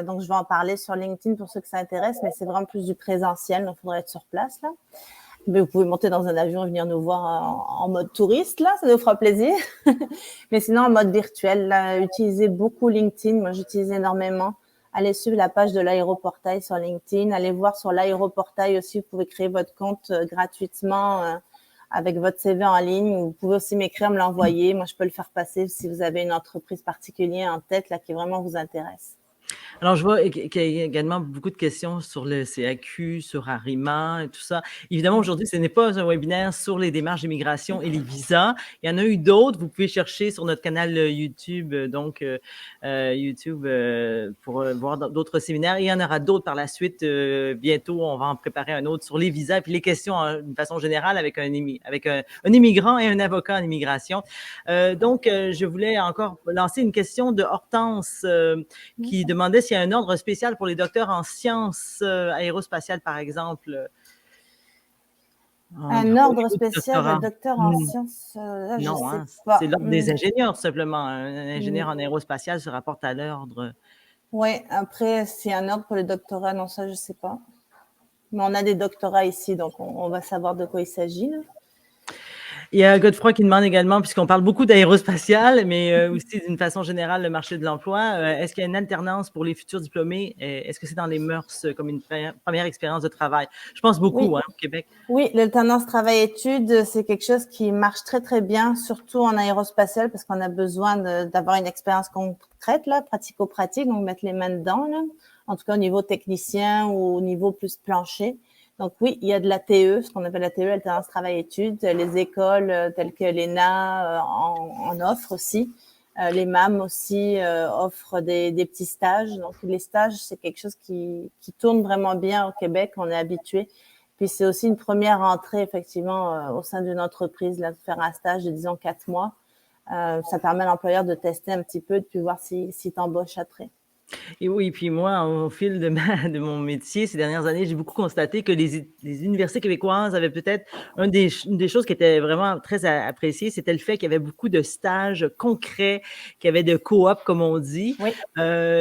Donc, je vais en parler sur LinkedIn pour ceux que ça intéresse, mais c'est vraiment plus du présentiel, donc il faudrait être sur place là. Mais vous pouvez monter dans un avion et venir nous voir en mode touriste là, ça nous fera plaisir. Mais sinon, en mode virtuel, là, utilisez beaucoup LinkedIn. Moi, j'utilise énormément. Allez suivre la page de l'aéroportail sur LinkedIn. Allez voir sur l'aéroportail aussi. Vous pouvez créer votre compte gratuitement avec votre CV en ligne. Vous pouvez aussi m'écrire, me l'envoyer. Moi, je peux le faire passer si vous avez une entreprise particulière en tête là qui vraiment vous intéresse. Alors, je vois qu'il y a également beaucoup de questions sur le CAQ, sur Arima et tout ça. Évidemment, aujourd'hui, ce n'est pas un webinaire sur les démarches d'immigration et les visas. Il y en a eu d'autres. Vous pouvez chercher sur notre canal YouTube, YouTube pour voir d'autres séminaires. Et il y en aura d'autres par la suite. Bientôt, on va en préparer un autre sur les visas et puis les questions d'une façon générale avec un immigrant et un avocat en immigration. Je voulais encore lancer une question de Hortense qui demandait s'il y a un ordre spécial pour les docteurs en sciences aérospatiales, par exemple. Un au ordre niveau du spécial de doctorat? docteur en Hmm. sciences, là, je Non, sais hein, c'est pas. l'ordre des ingénieurs, simplement. Un ingénieur Mm. en aérospatial se rapporte à l'ordre. Ouais, après, c'est un ordre pour le doctorat, non, ça, je sais pas. Mais on a des doctorats ici, donc on va savoir de quoi il s'agit, là. Il y a Godefroy qui demande également, puisqu'on parle beaucoup d'aérospatial, mais aussi d'une façon générale, le marché de l'emploi, est-ce qu'il y a une alternance pour les futurs diplômés? Est-ce que c'est dans les mœurs comme une première expérience de travail? Je pense beaucoup, Oui, hein, au Québec. oui, l'alternance travail-études, c'est quelque chose qui marche très, très bien, surtout en aérospatial, parce qu'on a besoin d'avoir une expérience concrète, là, pratico-pratique, donc mettre les mains dedans, là. En tout cas, au niveau technicien ou au niveau plus plancher. Donc oui, il y a de la TE, ce qu'on appelle la TE, alternance travail-études. Les écoles telles que l'ENA en offrent aussi. Les MAM aussi offrent des petits stages. Donc les stages, c'est quelque chose qui tourne vraiment bien au Québec. On est habitué. Puis c'est aussi une première entrée effectivement au sein d'une entreprise, là, de faire un stage de disons 4 mois. Ça permet à l'employeur de tester un petit peu et puis voir s'il t'embauche après. Et oui, puis moi, au fil de mon métier ces dernières années, j'ai beaucoup constaté que les universités québécoises avaient peut-être une des choses qui était vraiment très appréciée, c'était le fait qu'il y avait beaucoup de stages concrets, qu'il y avait de coop, comme on dit. Oui.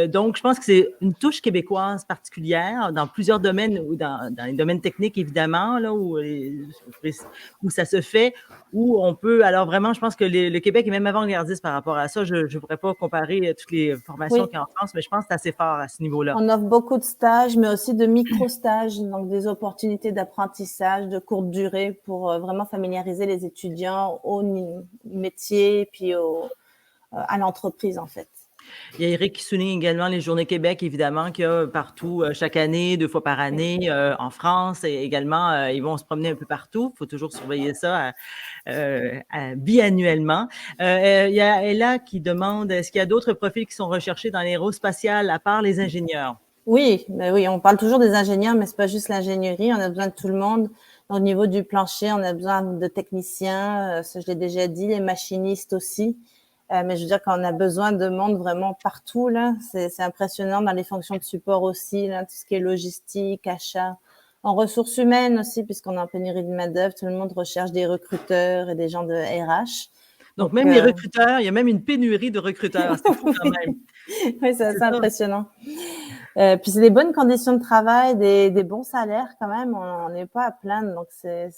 Donc, je pense que c'est une touche québécoise particulière dans plusieurs domaines, ou dans les domaines techniques, évidemment, là, où ça se fait, où on peut. Alors, vraiment, je pense que le Québec est même avant-gardiste par rapport à ça. Je ne pourrais pas comparer toutes les formations Oui. qu'il y a en France, mais je pense que c'est assez fort à ce niveau-là. On offre beaucoup de stages, mais aussi de micro-stages, donc des opportunités d'apprentissage de courte durée pour vraiment familiariser les étudiants au métier et puis à l'entreprise, en fait. Il y a Eric qui souligne également les Journées Québec, évidemment, qu'il y a partout, chaque année, 2 fois par année, en France. Et également, ils vont se promener un peu partout. Il faut toujours surveiller ça biannuellement. Il y a Ella qui demande, est-ce qu'il y a d'autres profils qui sont recherchés dans l'aérospatial à part les ingénieurs? Oui, ben oui, on parle toujours des ingénieurs, mais c'est pas juste l'ingénierie. On a besoin de tout le monde. Au niveau du plancher, on a besoin de techniciens, ça je l'ai déjà dit, les machinistes aussi. Mais je veux dire qu'on a besoin de monde vraiment partout, là. C'est impressionnant dans les fonctions de support aussi, là, tout ce qui est logistique, achat. En ressources humaines aussi, puisqu'on est en pénurie de main-d'œuvre, tout le monde recherche des recruteurs et des gens de RH. Donc, même les recruteurs, il y a même une pénurie de recruteurs. C'est fou quand même. Oui, c'est assez impressionnant. Puis c'est des bonnes conditions de travail, des bons salaires quand même. On n'est pas à plaindre, donc c'est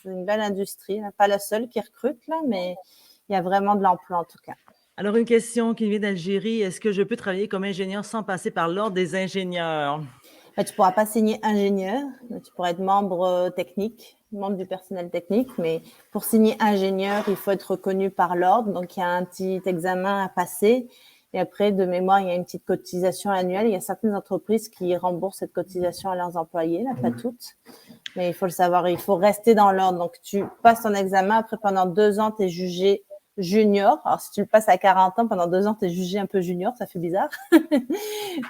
une belle industrie. Là. Pas la seule qui recrute là, mais il y a vraiment de l'emploi en tout cas. Alors, une question qui vient d'Algérie. Est-ce que je peux travailler comme ingénieur sans passer par l'ordre des ingénieurs? Tu ne pourras pas signer ingénieur, tu pourras être membre technique, membre du personnel technique, mais pour signer ingénieur, il faut être reconnu par l'ordre. Donc, il y a un petit examen à passer. Et après, de mémoire, il y a une petite cotisation annuelle. Il y a certaines entreprises qui remboursent cette cotisation à leurs employés, là, pas toutes. Mais il faut le savoir, il faut rester dans l'ordre. Donc, tu passes ton examen. Après, pendant 2 ans, tu es jugé junior. Alors, si tu le passes à 40 ans, pendant 2 ans, tu es jugé un peu junior. Ça fait bizarre.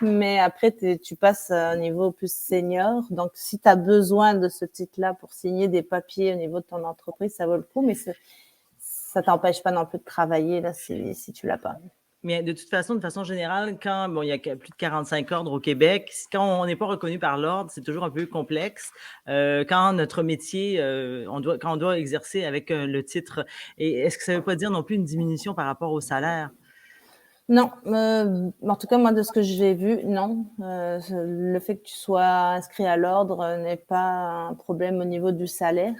Mais après, tu passes à un niveau plus senior. Donc, si tu as besoin de ce titre-là pour signer des papiers au niveau de ton entreprise, ça vaut le coup. Mais ça t'empêche pas non plus de travailler là si tu l'as pas. Mais de toute façon, de façon générale, quand il y a plus de 45 ordres au Québec, quand on n'est pas reconnu par l'ordre, c'est toujours un peu complexe. Quand notre métier, quand on doit exercer avec le titre, et est-ce que ça ne veut pas dire non plus une diminution par rapport au salaire? Non, en tout cas, moi, de ce que j'ai vu, non. Le fait que tu sois inscrit à l'ordre n'est pas un problème au niveau du salaire.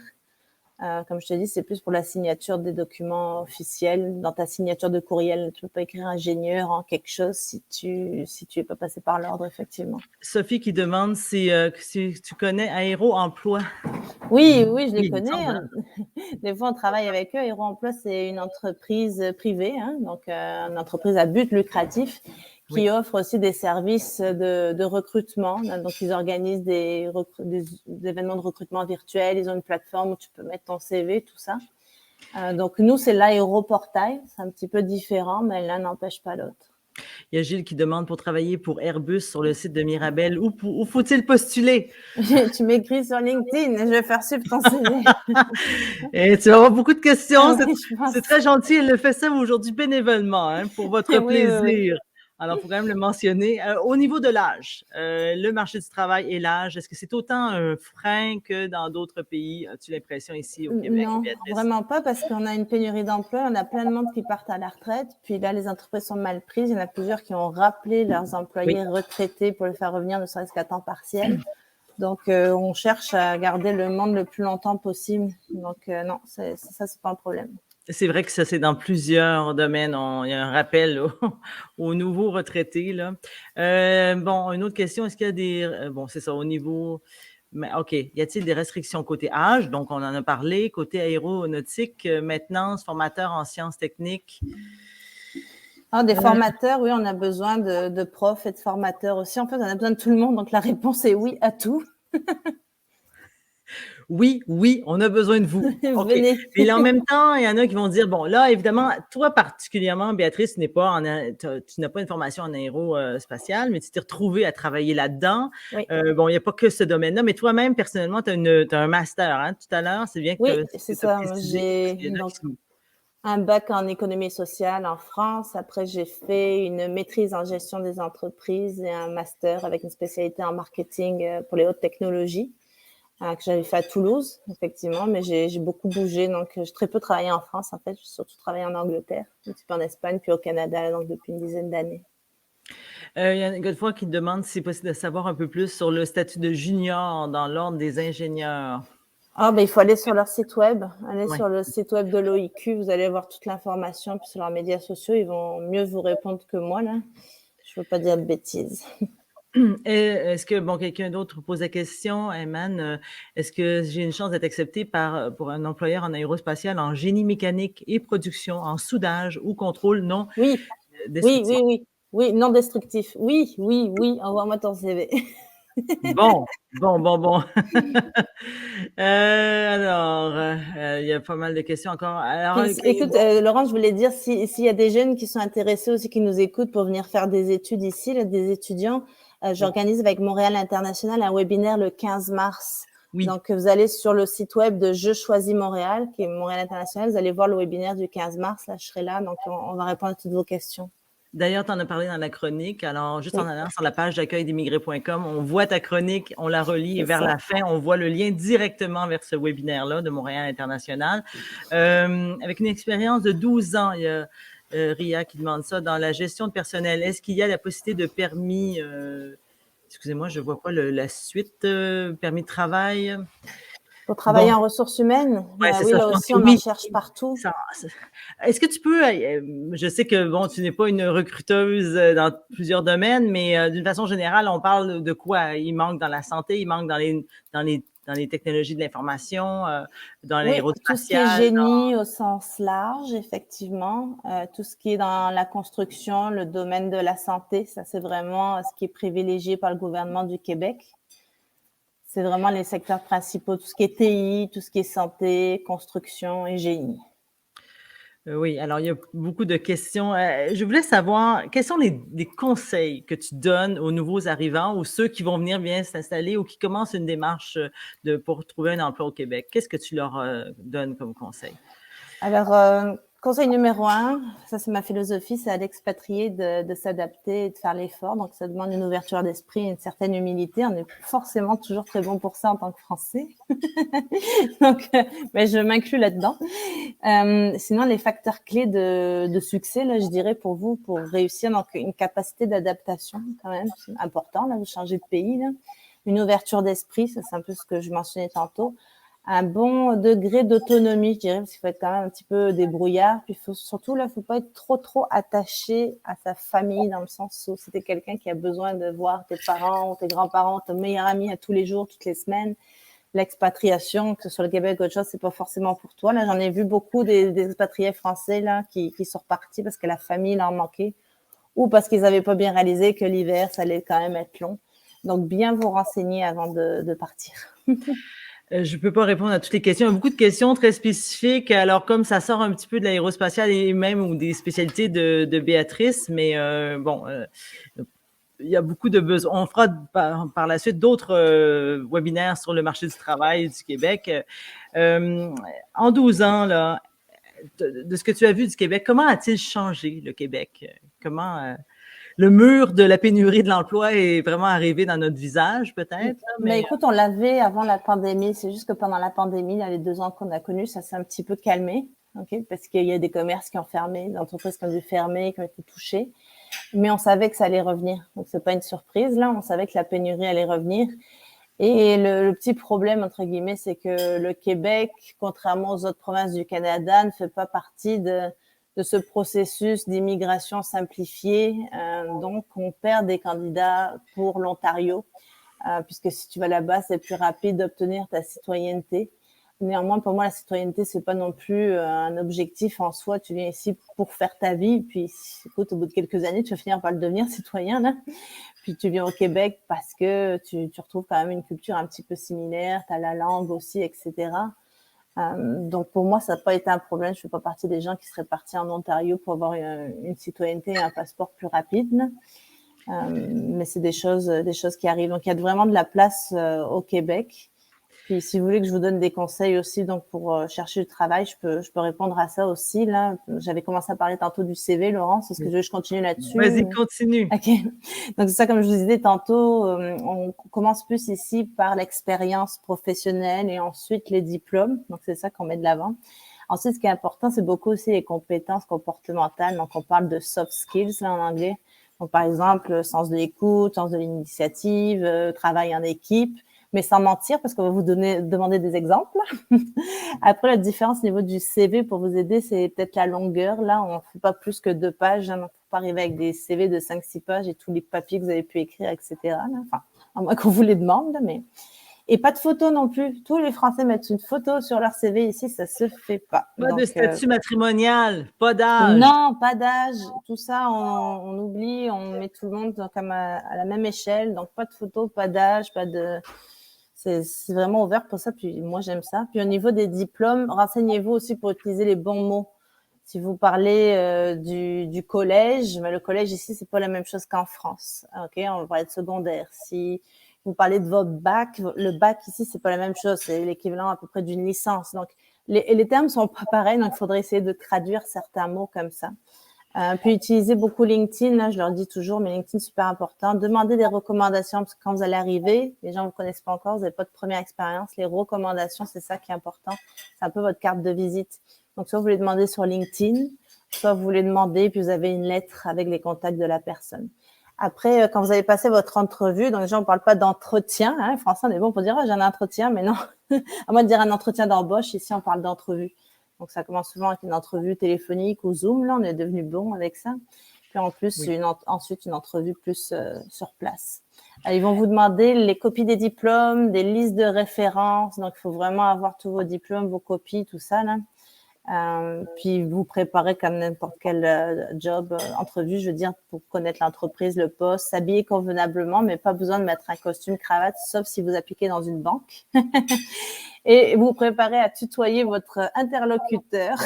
Comme je te dis, c'est plus pour la signature des documents officiels. Dans ta signature de courriel, tu peux pas écrire ingénieur en quelque chose si tu es pas passé par l'ordre, effectivement. Sophie qui demande si tu connais Aéro Emploi. Oui, je les Oui, connais. Des fois, on travaille avec eux. Aéro Emploi, c'est une entreprise privée, hein, donc une entreprise à but lucratif qui offre aussi des services de recrutement. Donc, ils organisent des événements de recrutement virtuels. Ils ont une plateforme où tu peux mettre ton CV, tout ça. Donc, nous, c'est l'aéroportail. C'est un petit peu différent, mais l'un n'empêche pas l'autre. Il y a Gilles qui demande pour travailler pour Airbus sur le site de Mirabel. Où faut-il postuler? Tu m'écris sur LinkedIn, je vais faire suivre ton CV. Et tu vas avoir beaucoup de questions. Oui, c'est très gentil. Elle le fait ça aujourd'hui bénévolement, hein, pour votre plaisir. Alors, il faut quand même le mentionner. Au niveau de l'âge, le marché du travail et l'âge, est-ce que c'est autant un frein que dans d'autres pays? As-tu l'impression ici au Québec, Non, Béatrice? vraiment pas, parce qu'on a une pénurie d'emploi, on a plein de monde qui partent à la retraite, puis là, les entreprises sont mal prises. Il y en a plusieurs qui ont rappelé leurs Oui. employés retraités pour les faire revenir, ne serait-ce qu'à temps partiel. Donc, on cherche à garder le monde le plus longtemps possible. Donc, non, ça, c'est pas un problème. C'est vrai que ça, c'est dans plusieurs domaines. Il y a un rappel aux nouveaux retraités, là. Bon, une autre question, est-ce qu'il y a des... bon, c'est ça, au niveau... Mais, OK, y a-t-il des restrictions côté âge? Donc, on en a parlé. Côté aéronautique, maintenance, formateur en sciences techniques. Ah, des formateurs, oui, on a besoin de profs et de formateurs aussi. En fait, on a besoin de tout le monde. Donc, la réponse est oui à tout. Oui, oui, on a besoin de vous. OK. Venez. Mais là, en même temps, il y en a qui vont dire, bon, là, évidemment, toi particulièrement, Béatrice, tu n'as pas une formation en aérospatiale, mais tu t'es retrouvée à travailler là-dedans. Oui, Bon, il n'y a pas que ce domaine-là, mais toi-même, personnellement, tu as un master, hein, tout à l'heure. C'est bien oui, que c'est tu as ça. précisé, parce J'ai qu'il y en a donc qui sont... un bac en économie sociale en France. Après, j'ai fait une maîtrise en gestion des entreprises et un master avec une spécialité en marketing pour les hautes technologies que j'avais fait à Toulouse, effectivement. Mais j'ai beaucoup bougé, donc j'ai très peu travaillé en France, en fait. J'ai surtout travaillé en Angleterre, un petit peu en Espagne, puis au Canada, donc depuis une dizaine d'années. Il y a une fois qui demande si c'est possible de savoir un peu plus sur le statut de junior dans l'ordre des ingénieurs. Ah, ben, il faut aller sur leur site web. Allez Ouais. sur le site web de l'OIQ, vous allez voir toute l'information. Puis sur leurs médias sociaux, ils vont mieux vous répondre que moi, là. Je veux pas dire de bêtises. Et est-ce que, bon, quelqu'un d'autre pose la question, Ayman, est-ce que j'ai une chance d'être accepté pour un employeur en aérospatial en génie mécanique et production, en soudage ou contrôle non Oui, oui, destructif? oui, oui. Oui, non destructif. Oui, oui, oui. Envoie-moi ton CV. Bon, bon, bon, bon. Alors, il y a pas mal de questions encore. Alors, Puis, écoute, bon, Laurent, je voulais dire, s'il y a des jeunes qui sont intéressés aussi, qui nous écoutent pour venir faire des études ici, là, des étudiants, j'organise avec Montréal International un webinaire le 15 mars. oui. Donc, vous allez sur le site web de Je choisis Montréal, qui est Montréal International. Vous allez voir le webinaire du 15 mars. Là, je serai là. Donc, on va répondre à toutes vos questions. D'ailleurs, tu en as parlé dans la chronique. Alors, juste en Oui, allant sur la page d'accueil d'immigrés.com, on voit ta chronique, on la relit et c'est vers ça. la fin, on voit le lien directement vers ce webinaire-là de Montréal International. Avec une expérience de 12 ans, il y a Ria qui demande ça, dans la gestion de personnel. Est-ce qu'il y a la possibilité de permis, excusez-moi, je ne vois pas la suite, permis de travail? Pour travailler Bon, en ressources humaines, ouais, ben c'est oui, ça, je là pense aussi, que on en oui. cherche partout. Ça, est-ce que tu peux, je sais que bon, tu n'es pas une recruteuse dans plusieurs domaines, mais d'une façon générale, on parle de quoi? Il manque dans la santé, il manque dans les technologies de l'information, dans Oui, tout ce qui est l'aérospatial. génie au sens large, effectivement. Tout ce qui est dans la construction, le domaine de la santé, ça c'est vraiment ce qui est privilégié par le gouvernement du Québec. C'est vraiment les secteurs principaux, tout ce qui est TI, tout ce qui est santé, construction et génie. Oui, alors il y a beaucoup de questions. Je voulais savoir, quels sont les conseils que tu donnes aux nouveaux arrivants ou ceux qui vont venir bien s'installer ou qui commencent une démarche pour trouver un emploi au Québec? Qu'est-ce que tu leur donnes comme conseil? Alors, conseil numéro un, ça c'est ma philosophie, c'est à l'expatrié de s'adapter et de faire l'effort. Donc, ça demande une ouverture d'esprit et une certaine humilité. On n'est plus forcément toujours très bon pour ça en tant que Français. Donc, mais je m'inclus là-dedans. Sinon, les facteurs clés de succès, là, je dirais pour vous, pour réussir, donc une capacité d'adaptation quand même, c'est important. Là, vous changez de pays, là. Une ouverture d'esprit, ça c'est un peu ce que je mentionnais tantôt. Un bon degré d'autonomie, je dirais, parce qu'il faut être quand même un petit peu débrouillard. Puis surtout, là, faut pas être trop attaché à sa famille, dans le sens où c'était quelqu'un qui a besoin de voir tes parents, tes grands-parents, ton meilleur ami à tous les jours, toutes les semaines. L'expatriation, que ce soit le Québec ou autre chose, c'est pas forcément pour toi. Là, j'en ai vu beaucoup des expatriés français, là, qui sont repartis parce que la famille leur manquait ou parce qu'ils avaient pas bien réalisé que l'hiver, ça allait quand même être long. Donc, bien vous renseigner avant de partir. Je peux pas répondre à toutes les questions. Il y a beaucoup de questions très spécifiques. Alors, comme ça sort un petit peu de l'aérospatiale et même ou des spécialités de Béatrice, mais bon, il y a beaucoup de besoins. On fera par la suite d'autres webinaires sur le marché du travail du Québec. Euh, en 12 ans, là, de ce que tu as vu du Québec, comment a-t-il changé le Québec? Comment le mur de la pénurie de l'emploi est vraiment arrivé dans notre visage, peut-être. Mais écoute, on l'avait avant la pandémie. C'est juste que pendant la pandémie, les 2 ans qu'on a connus, ça s'est un petit peu calmé. Okay, parce qu'il y a des commerces qui ont fermé, des entreprises qui ont dû fermer, qui ont été touchées. Mais on savait que ça allait revenir. Donc, c'est pas une surprise, là. On savait que la pénurie allait revenir. Et le petit problème, entre guillemets, c'est que le Québec, contrairement aux autres provinces du Canada, ne fait pas partie de ce processus d'immigration simplifié. Donc, on perd des candidats pour l'Ontario, puisque si tu vas là-bas, c'est plus rapide d'obtenir ta citoyenneté. Néanmoins, pour moi, la citoyenneté, c'est pas non plus un objectif en soi. Tu viens ici pour faire ta vie. Puis, écoute, au bout de quelques années, tu vas finir par le devenir citoyen, là. Puis, tu viens au Québec parce que tu retrouves quand même une culture un petit peu similaire. Tu as la langue aussi, etc. Donc, pour moi, ça n'a pas été un problème. Je fais pas partie des gens qui seraient partis en Ontario pour avoir une citoyenneté et un passeport plus rapide, là. Mais c'est des choses qui arrivent. Donc, il y a vraiment de la place au Québec. Puis, si vous voulez que je vous donne des conseils aussi, donc pour chercher du travail, je peux répondre à ça aussi. Là, j'avais commencé à parler tantôt du CV, Laurence. Est-ce que je continue là-dessus? Vas-y, continue. Ok. Donc, c'est ça, comme je vous disais tantôt, on commence plus ici par l'expérience professionnelle et ensuite les diplômes. Donc, c'est ça qu'on met de l'avant. Ensuite, ce qui est important, c'est beaucoup aussi les compétences comportementales. Donc, on parle de soft skills là en anglais. Donc, par exemple, sens de l'écoute, sens de l'initiative, travail en équipe. Mais sans mentir, parce qu'on va vous demander des exemples. Après, la différence au niveau du CV pour vous aider, c'est peut-être la longueur. Là, on ne fait pas plus que 2 pages. Hein, donc, faut pas arriver avec des CV de 5-6 pages et tous les papiers que vous avez pu écrire, etc. Là. Enfin, à moins qu'on vous les demande, là, mais... Et pas de photo non plus. Tous les Français mettent une photo sur leur CV. Ici, ça se fait pas. Pas de statut matrimonial, pas d'âge. Non, pas d'âge. Tout ça, on oublie. On met tout le monde comme à la même échelle. Donc, pas de photo, pas d'âge, pas de... C'est vraiment ouvert pour ça. Puis moi, j'aime ça. Puis au niveau des diplômes, renseignez-vous aussi pour utiliser les bons mots. Si vous parlez du collège, mais le collège ici, c'est pas la même chose qu'en France. Ok, on va parler de secondaire. Si vous parlez de votre bac, le bac ici, c'est pas la même chose. C'est l'équivalent à peu près d'une licence. Donc, les termes sont pas pareils. Donc, il faudrait essayer de traduire certains mots comme ça. Puis utiliser beaucoup LinkedIn, là, je leur dis toujours, mais LinkedIn, super important. Demandez des recommandations, parce que quand vous allez arriver, les gens ne vous connaissent pas encore, vous n'avez pas de première expérience. Les recommandations, c'est ça qui est important. C'est un peu votre carte de visite. Donc, soit vous les demandez sur LinkedIn, soit vous les demandez, puis vous avez une lettre avec les contacts de la personne. Après, quand vous avez passé votre entrevue, donc déjà, on ne parle pas d'entretien. Hein, français, on est bon pour dire, j'ai un entretien, mais non. À moins de dire un entretien d'embauche, ici, on parle d'entrevue. Donc, ça commence souvent avec une entrevue téléphonique ou Zoom. Là, on est devenu bon avec ça. Puis, en plus, oui. Ensuite, une entrevue plus sur place. Alors, ils vont vous demander les copies des diplômes, des listes de références. Donc, il faut vraiment avoir tous vos diplômes, vos copies, tout ça, là. Puis, vous préparez comme n'importe quel job, entrevue, je veux dire, pour connaître l'entreprise, le poste, s'habiller convenablement, mais pas besoin de mettre un costume, cravate, sauf si vous appliquez dans une banque. Et vous préparez à tutoyer votre interlocuteur.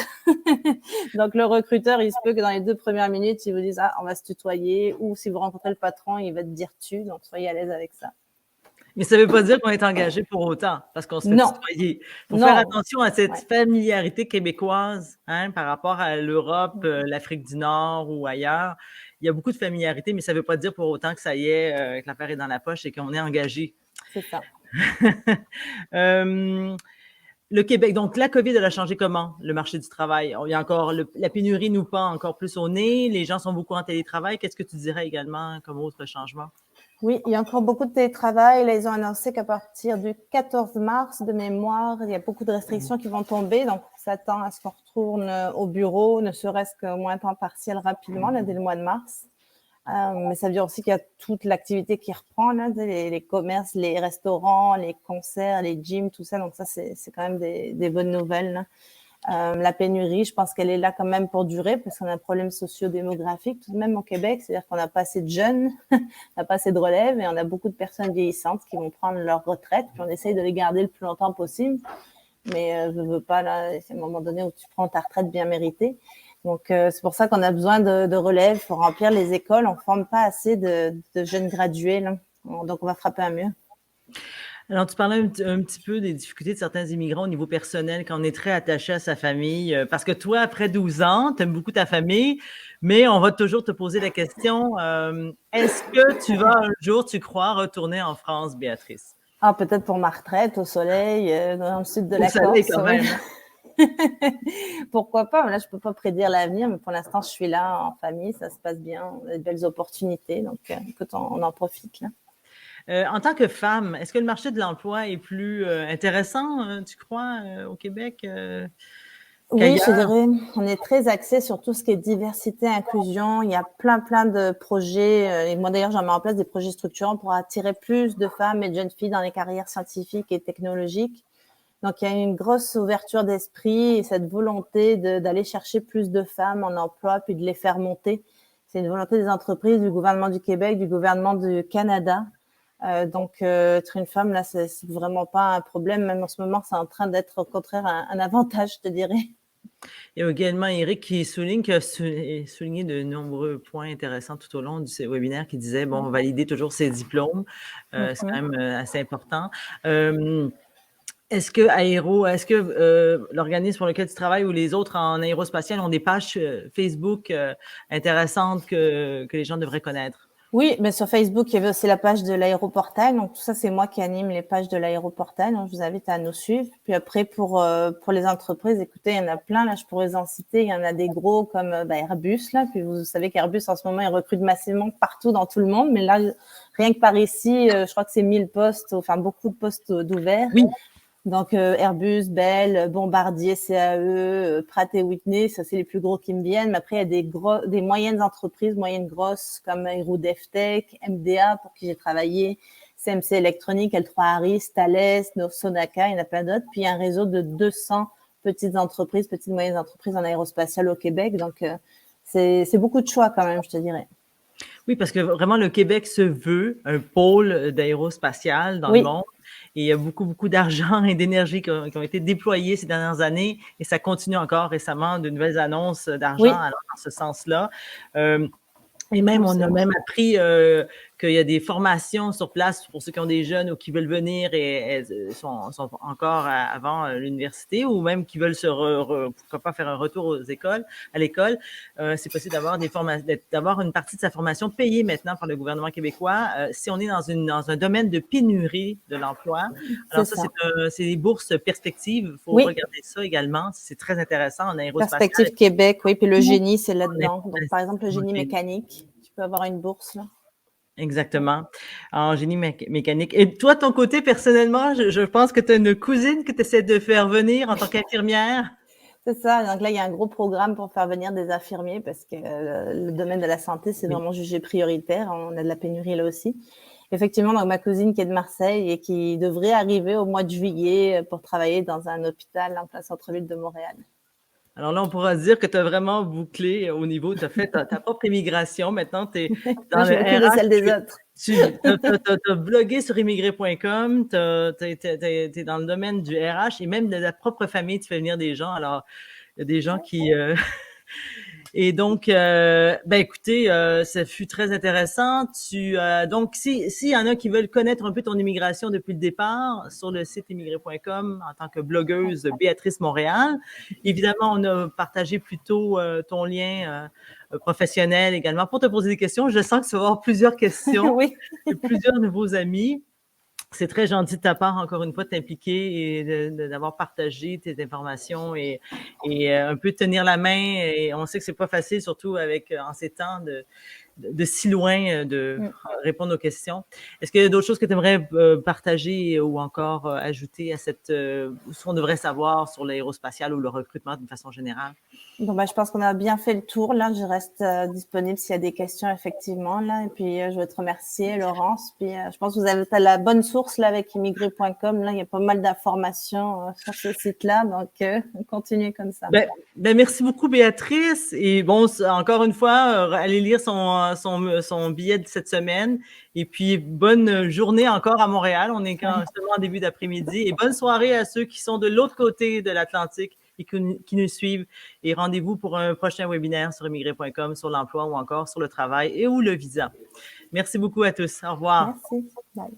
Donc, le recruteur, il se peut que dans les 2 premières minutes, il vous dise « Ah, on va se tutoyer » ou si vous rencontrez le patron, il va te dire « tu ». Donc, soyez à l'aise avec ça. Mais ça ne veut pas dire qu'on est engagé pour autant, parce qu'on se fait tutoyer. Il faut faire attention à cette familiarité québécoise hein, par rapport à l'Europe, l'Afrique du Nord ou ailleurs. Il y a beaucoup de familiarité, mais ça ne veut pas dire pour autant que ça y est, que l'affaire est dans la poche et qu'on est engagé. C'est ça. Le Québec, donc la COVID, elle a changé comment le marché du travail? Il y a encore la pénurie nous pend encore plus au nez, les gens sont beaucoup en télétravail. Qu'est-ce que tu dirais également comme autre changement? Oui, il y a encore beaucoup de télétravail. Là, ils ont annoncé qu'à partir du 14 mars, de mémoire, il y a beaucoup de restrictions qui vont tomber. Donc, on s'attend à ce qu'on retourne au bureau, ne serait-ce qu'au moins temps partiel rapidement, là, dès le mois de mars. Mais ça veut dire aussi qu'il y a toute l'activité qui reprend, là, les commerces, les restaurants, les concerts, les gyms, tout ça. Donc, ça, c'est quand même des bonnes nouvelles, là. La pénurie, je pense qu'elle est là quand même pour durer parce qu'on a un problème socio-démographique tout de même au Québec, c'est-à-dire qu'on n'a pas assez de jeunes, on n'a pas assez de relève et on a beaucoup de personnes vieillissantes qui vont prendre leur retraite puis on essaye de les garder le plus longtemps possible, mais je veux pas là, c'est à un moment donné où tu prends ta retraite bien méritée. Donc c'est pour ça qu'on a besoin de relève pour remplir les écoles, on forme pas assez de jeunes gradués là. Donc on va frapper un mur. Alors, tu parlais un petit peu des difficultés de certains immigrants au niveau personnel quand on est très attaché à sa famille. Parce que toi, après 12 ans, tu aimes beaucoup ta famille, mais on va toujours te poser la question, est-ce que tu vas un jour, tu crois, retourner en France, Béatrice? Ah, peut-être pour ma retraite au soleil, dans le sud de Au la soleil Corse, quand oui. même, hein? Pourquoi pas? Là, je peux pas prédire l'avenir, mais pour l'instant, je suis là en famille, ça se passe bien, on a de belles opportunités, donc écoute, on en profite là. En tant que femme, est-ce que le marché de l'emploi est plus intéressant, tu crois, au Québec, Oui, je qu'ailleurs? dirais, on est très axé sur tout ce qui est diversité, inclusion. Il y a plein de projets. Et moi, d'ailleurs, j'en mets en place des projets structurants pour attirer plus de femmes et de jeunes filles dans les carrières scientifiques et technologiques. Donc, il y a une grosse ouverture d'esprit et cette volonté d'aller chercher plus de femmes en emploi puis de les faire monter. C'est une volonté des entreprises, du gouvernement du Québec, du gouvernement du Canada. Être une femme, là, c'est vraiment pas un problème. Même en ce moment, c'est en train d'être au contraire un avantage, je te dirais. Il y a également Eric qui souligne que souligné de nombreux points intéressants tout au long du webinaire qui disait, bon, valider toujours ses diplômes, c'est quand même assez important. Est-ce que l'organisme pour lequel tu travailles ou les autres en aérospatial ont des pages Facebook intéressantes que les gens devraient connaître? Oui, mais sur Facebook, il y avait aussi la page de l'aéroportail. Donc, tout ça, c'est moi qui anime les pages de l'aéroportail. Donc, je vous invite à nous suivre. Puis après, pour les entreprises, écoutez, il y en a plein. Là, je pourrais en citer. Il y en a des gros comme Airbus. Là. Puis vous savez qu'Airbus, en ce moment, ils recrutent massivement partout dans tout le monde. Mais là, rien que par ici, je crois que c'est 1000 postes, enfin beaucoup de postes d'ouverts. Oui. Donc, Airbus, Bell, Bombardier, CAE, Pratt & Whitney, ça, c'est les plus gros qui me viennent. Mais après, il y a des moyennes entreprises, moyennes grosses, comme Aero DevTech, MDA, pour qui j'ai travaillé, CMC Electronics, L3 Harris, Thales, Sonaka, il y en a plein d'autres. Puis, il y a un réseau de 200 petites entreprises, petites moyennes entreprises en aérospatial au Québec. Donc, c'est beaucoup de choix quand même, je te dirais. Oui, parce que vraiment, le Québec se veut un pôle d'aérospatial dans le Oui. monde. Et il y a beaucoup d'argent et d'énergie qui ont été déployés ces dernières années. Et ça continue encore récemment de nouvelles annonces d'argent Oui. alors dans ce sens-là. Et même, on a même appris qu'il y a des formations sur place pour ceux qui ont des jeunes ou qui veulent venir et sont encore avant l'université ou même qui veulent pourquoi pas faire un retour à l'école. C'est possible d'avoir une partie de sa formation payée maintenant par le gouvernement québécois si on est dans un domaine de pénurie de l'emploi. Alors ça. C'est des bourses perspectives. Il faut regarder ça également. C'est très intéressant en aérospatial. Perspective Québec, oui. Puis le génie, c'est là-dedans. Donc, par exemple, le génie mécanique, tu peux avoir une bourse, là. Exactement, en génie mécanique. Et toi, ton côté, personnellement, je pense que tu as une cousine que tu essaies de faire venir en tant qu'infirmière. C'est ça. Donc là, il y a un gros programme pour faire venir des infirmiers parce que le domaine de la santé, c'est vraiment jugé prioritaire. On a de la pénurie là aussi. Effectivement, donc ma cousine qui est de Marseille et qui devrait arriver au mois de juillet pour travailler dans un hôpital en plein centre-ville de Montréal. Alors là, on pourra dire que tu as vraiment bouclé au niveau, tu as fait ta propre immigration. Maintenant, tu es dans le RH. De celle des autres. Tu as blogué sur immigré.com, tu es dans le domaine du RH et même de ta propre famille, tu fais venir des gens. Alors, il y a des gens qui... Et donc, écoutez, ça fut très intéressant. Donc, s'il y en a qui veulent connaître un peu ton immigration depuis le départ, sur le site immigré.com, en tant que blogueuse Béatrice Montréal, évidemment, on a partagé plutôt ton lien professionnel également pour te poser des questions. Je sens que tu vas avoir plusieurs questions, oui. Plusieurs nouveaux amis. C'est très gentil de ta part, encore une fois, de t'impliquer et d'avoir partagé tes informations et un peu tenir la main. Et on sait que c'est pas facile, surtout en ces temps de si loin de répondre aux questions. Est-ce qu'il y a d'autres choses que tu aimerais partager ou encore ajouter à ce qu'on devrait savoir sur l'aérospatial ou le recrutement d'une façon générale? Bon, je pense qu'on a bien fait le tour. Là, je reste disponible s'il y a des questions, effectivement. Là. Et puis, je veux te remercier, Laurence. Puis, je pense que vous avez la bonne source là avec immigré.com. Là, il y a pas mal d'informations sur ce site-là. Donc, continuez comme ça. Merci beaucoup, Béatrice. Et bon, encore une fois, allez lire son billet de cette semaine. Et puis, bonne journée encore à Montréal. On est seulement en début d'après-midi. Et bonne soirée à ceux qui sont de l'autre côté de l'Atlantique et qui nous suivent. Et rendez-vous pour un prochain webinaire sur immigré.com, sur l'emploi ou encore sur le travail et ou le visa. Merci beaucoup à tous. Au revoir. Merci. Bye.